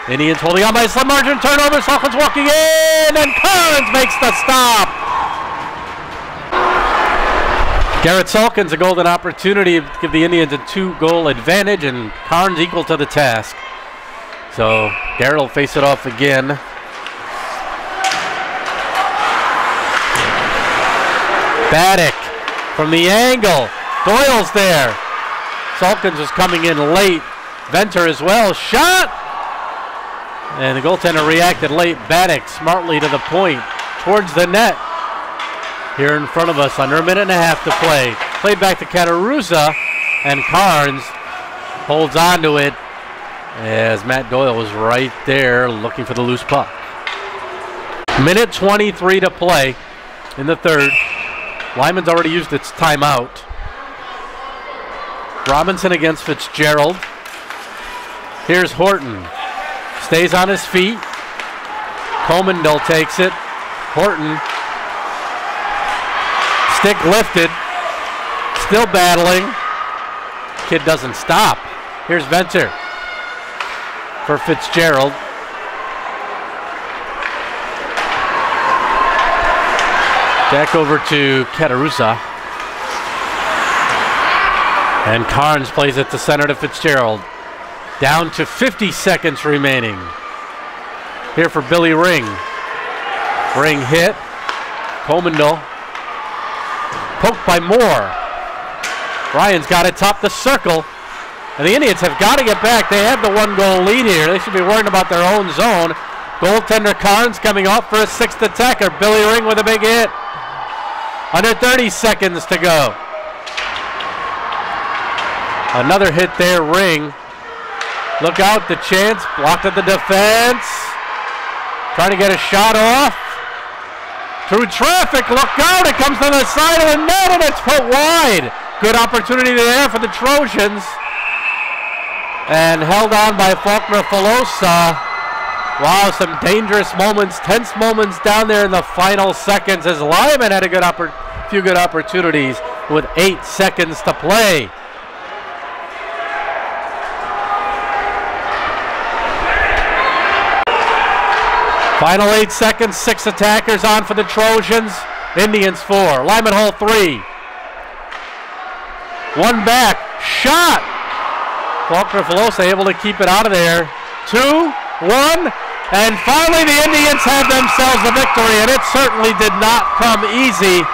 Indians holding on by a slim margin. Turnover. Salkins walking in, and Carnes makes the stop. Garrett Salkins, a golden opportunity to give the Indians a 2-goal advantage, and Carnes equal to the task. So Garrett will face it off again. Baddock from the angle. Doyle's there. Salkins is coming in late. Venter as well. Shot! And the goaltender reacted late. Baddock smartly to the point. Towards the net. Here in front of us, under a minute and a half to play. Played back to Cataruzza, and Carnes holds on to it as Matt Doyle was right there looking for the loose puck. Minute 23 to play in the third. Lyman's already used its timeout. Robinson against Fitzgerald. Here's Horton. Stays on his feet. Comandel takes it. Horton. Stick lifted. Still battling. kid doesn't stop. Here's Venter for Fitzgerald. Back over to Katarusa. And Carnes plays it to center to Fitzgerald. Down to 50 seconds remaining. Here for Billy Ring. Ring hit. Comendel. Poked by Moore. Ryan's got it top the circle. And the Indians have got to get back. They have the 1-goal lead here. They should be worrying about their own zone. Goaltender Carnes coming off for a 6th attacker. Billy Ring with a big hit. Under 30 seconds to go. Another hit there, Ring. Look out, the chance. Blocked at the defense. Trying to get a shot off. Through traffic, look out. It comes to the side of the net and it's put wide. Good opportunity there for the Trojans. And held on by Faulkner Filosa. Wow, some dangerous moments, tense moments down there in the final seconds as Lyman had a few good opportunities with 8 seconds to play. Final 8 seconds, 6 attackers on for the Trojans. Indians 4, Lyman Hall 3. One back, shot. Faulkner Filosa able to keep it out of there. 2, 1, and finally the Indians have themselves a victory, and it certainly did not come easy,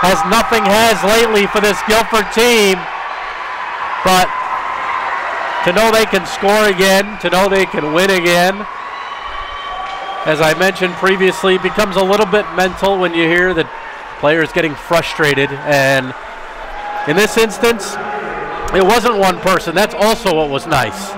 as nothing has lately for this Guilford team. But to know they can score again, to know they can win again, as I mentioned previously, becomes a little bit mental when you hear that players getting frustrated. And in this instance, it wasn't one person. That's also what was nice.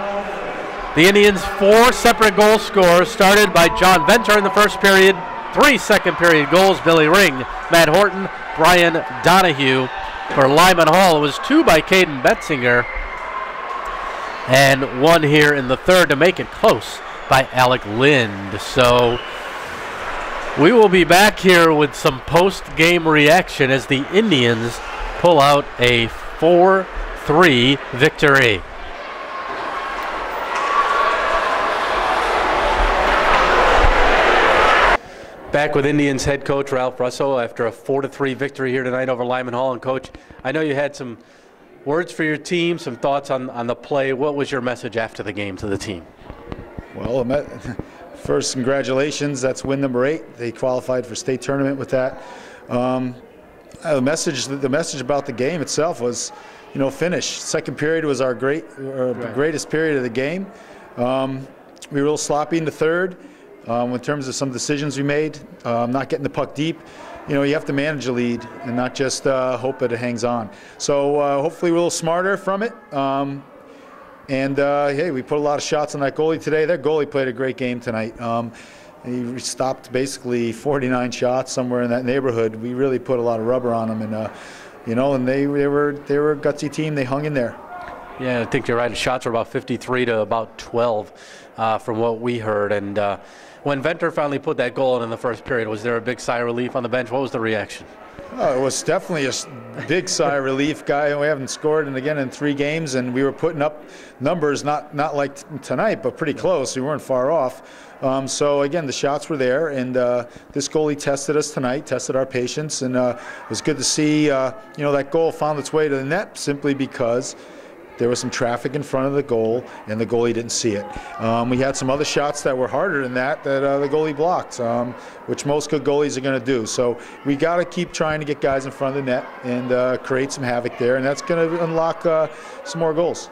The Indians' 4 separate goal scorers started by John Venter in the first period, 3 second period goals, Billy Ring, Matt Horton, Brian Donahue. For Lyman Hall, it was 2 by Caden Betzinger, and 1 here in the third to make it close by Alec Lind. So we will be back here with some post-game reaction as the Indians pull out a 4-3 victory. Back with Indians head coach Ralph Russo after a 4-3 victory here tonight over Lyman Hall. And Coach, I know you had some words for your team, some thoughts on the play. What was your message after the game to the team? Well, first, congratulations. That's win number 8. They qualified for state tournament with that. The message about the game itself was, finish. Second period was our greatest period of the game. We were a little sloppy in the third in terms of some decisions we made. Not getting the puck deep. You have to manage a lead and not just hope that it hangs on. So hopefully we're a little smarter from it. And hey, we put a lot of shots on that goalie today. That goalie played a great game tonight. He stopped basically 49 shots somewhere in that neighborhood. We really put a lot of rubber on him, and and they were a gutsy team. They hung in there. Yeah, I think you're right. The shots were about 53 to about 12 from what we heard. And when Venter finally put that goal in the first period, was there a big sigh of relief on the bench? What was the reaction? Oh, it was definitely a big sigh of relief. Guy, we haven't scored in 3 games, and we were putting up numbers not like tonight, but pretty close. We weren't far off. So again, the shots were there, and this goalie tested us tonight, tested our patience, and it was good to see. That goal found its way to the net simply because there was some traffic in front of the goal, and the goalie didn't see it. We had some other shots that were harder than that the goalie blocked, which most good goalies are going to do. So we got to keep trying to get guys in front of the net and create some havoc there, and that's going to unlock some more goals.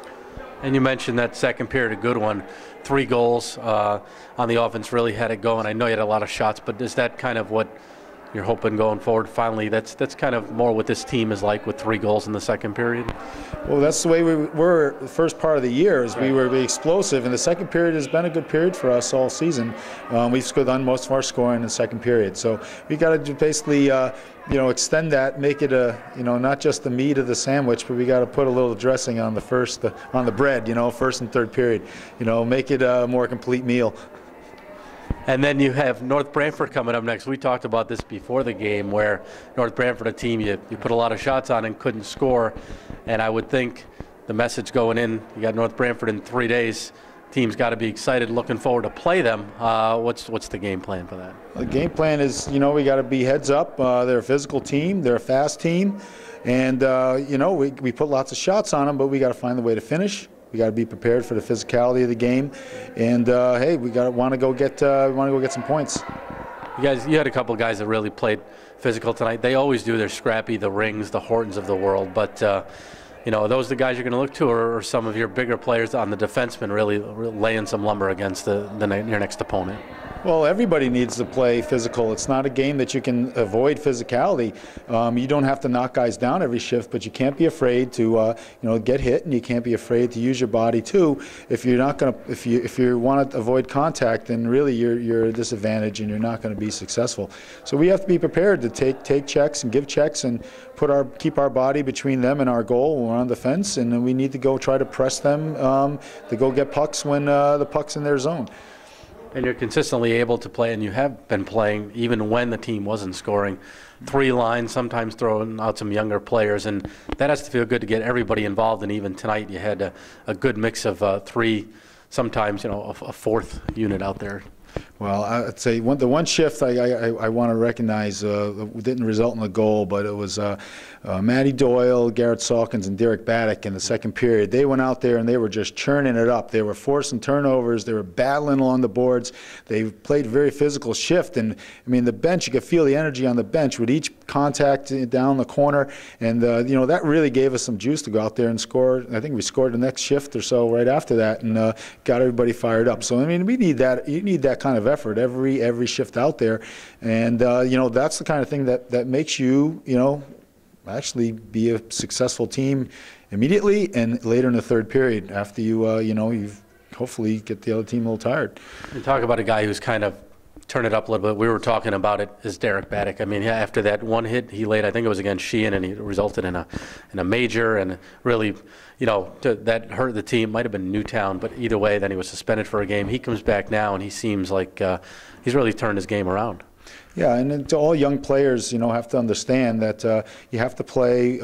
And you mentioned that second period, a good one. 3 goals on the offense really had it going. I know you had a lot of shots, but is that kind of what you're hoping going forward? Finally, that's kind of more what this team is like with 3 goals in the second period? Well, that's the way we were the first part of the year, is we were explosive, and the second period has been a good period for us all season. We've done most of our scoring in the second period. So we got to basically extend that, make it not just the meat of the sandwich, but we got to put a little dressing on on the bread, first and third period, make it a more complete meal. And then you have North Brantford coming up next. We talked about this before the game, where North Brantford, a team you put a lot of shots on and couldn't score. And I would think the message going in. You got North Branford in 3 days. Team's got to be excited, looking forward to play them. What's the game plan for that? The game plan is, we got to be heads up. They're a physical team. They're a fast team. And, we put lots of shots on them, but we got to find the way to finish. We got to be prepared for the physicality of the game. And, hey, we want to go get some points. You had a couple of guys that really played physical tonight. They always do. They're scrappy, the Rings, the Hortons of the world. But, are those the guys you're going to look to, or some of your bigger players on the defensemen really laying some lumber against your next opponent? Well, everybody needs to play physical. It's not a game that you can avoid physicality. You don't have to knock guys down every shift, but you can't be afraid to, get hit, and you can't be afraid to use your body too. If you're not going to, if you want to avoid contact, then really you're at a disadvantage, and you're not going to be successful. So we have to be prepared to take checks and give checks and keep our body between them and our goal when we're on the fence, and then we need to go try to press them to go get pucks when the puck's in their zone. And you're consistently able to play, and you have been playing even when the team wasn't scoring. 3 lines, sometimes throwing out some younger players, and that has to feel good to get everybody involved. And even tonight you had a good mix of 3, sometimes a 4th unit out there. Well, I'd say the one shift I want to recognize didn't result in a goal, but it was Matty Doyle, Garrett Salkins, and Derek Baddock in the second period. They went out there and they were just churning it up. They were forcing turnovers. They were battling along the boards. They played a very physical shift. And, I mean, the bench, you could feel the energy on the bench with each contact down the corner. And, that really gave us some juice to go out there and score. I think we scored the next shift or so right after that and got everybody fired up. So, I mean, we need that. You need that kind of effort every shift out there. And, that's the kind of thing that makes you, actually be a successful team immediately and later in the third period after you've hopefully get the other team a little tired. You talk about a guy who's kind of turned it up a little bit. We were talking about it is Derek Baddock. I mean, after that one hit he laid, I think it was against Sheehan, and he resulted in a major, and really, that hurt the team. Might have been Newtown, but either way, then he was suspended for a game. He comes back now, and he seems like he's really turned his game around. Yeah, and to all young players, have to understand that you have to play,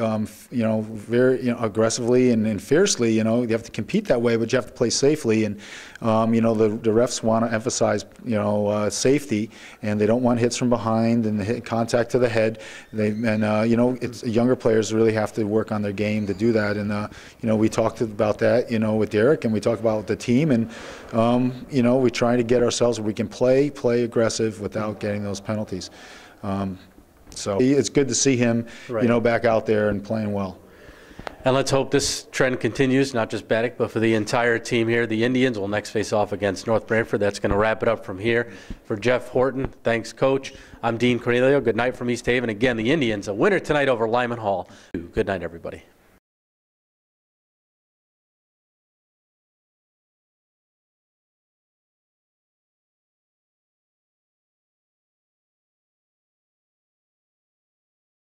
very aggressively and fiercely. You have to compete that way, but you have to play safely. And the refs want to emphasize, safety, and they don't want hits from behind and contact to the head. It's younger players really have to work on their game to do that. And we talked about that, with Derek, and we talked about the team, and we try to get ourselves where we can play aggressive without getting those penalties. So it's good to see him, back out there and playing well. And let's hope this trend continues, not just Baddock, but for the entire team here. The Indians will next face off against North Branford. That's going to wrap it up from here. For Jeff Horton, thanks, Coach. I'm Dean Cornelio. Good night from East Haven. Again, the Indians, a winner tonight over Lyman Hall. Good night, everybody.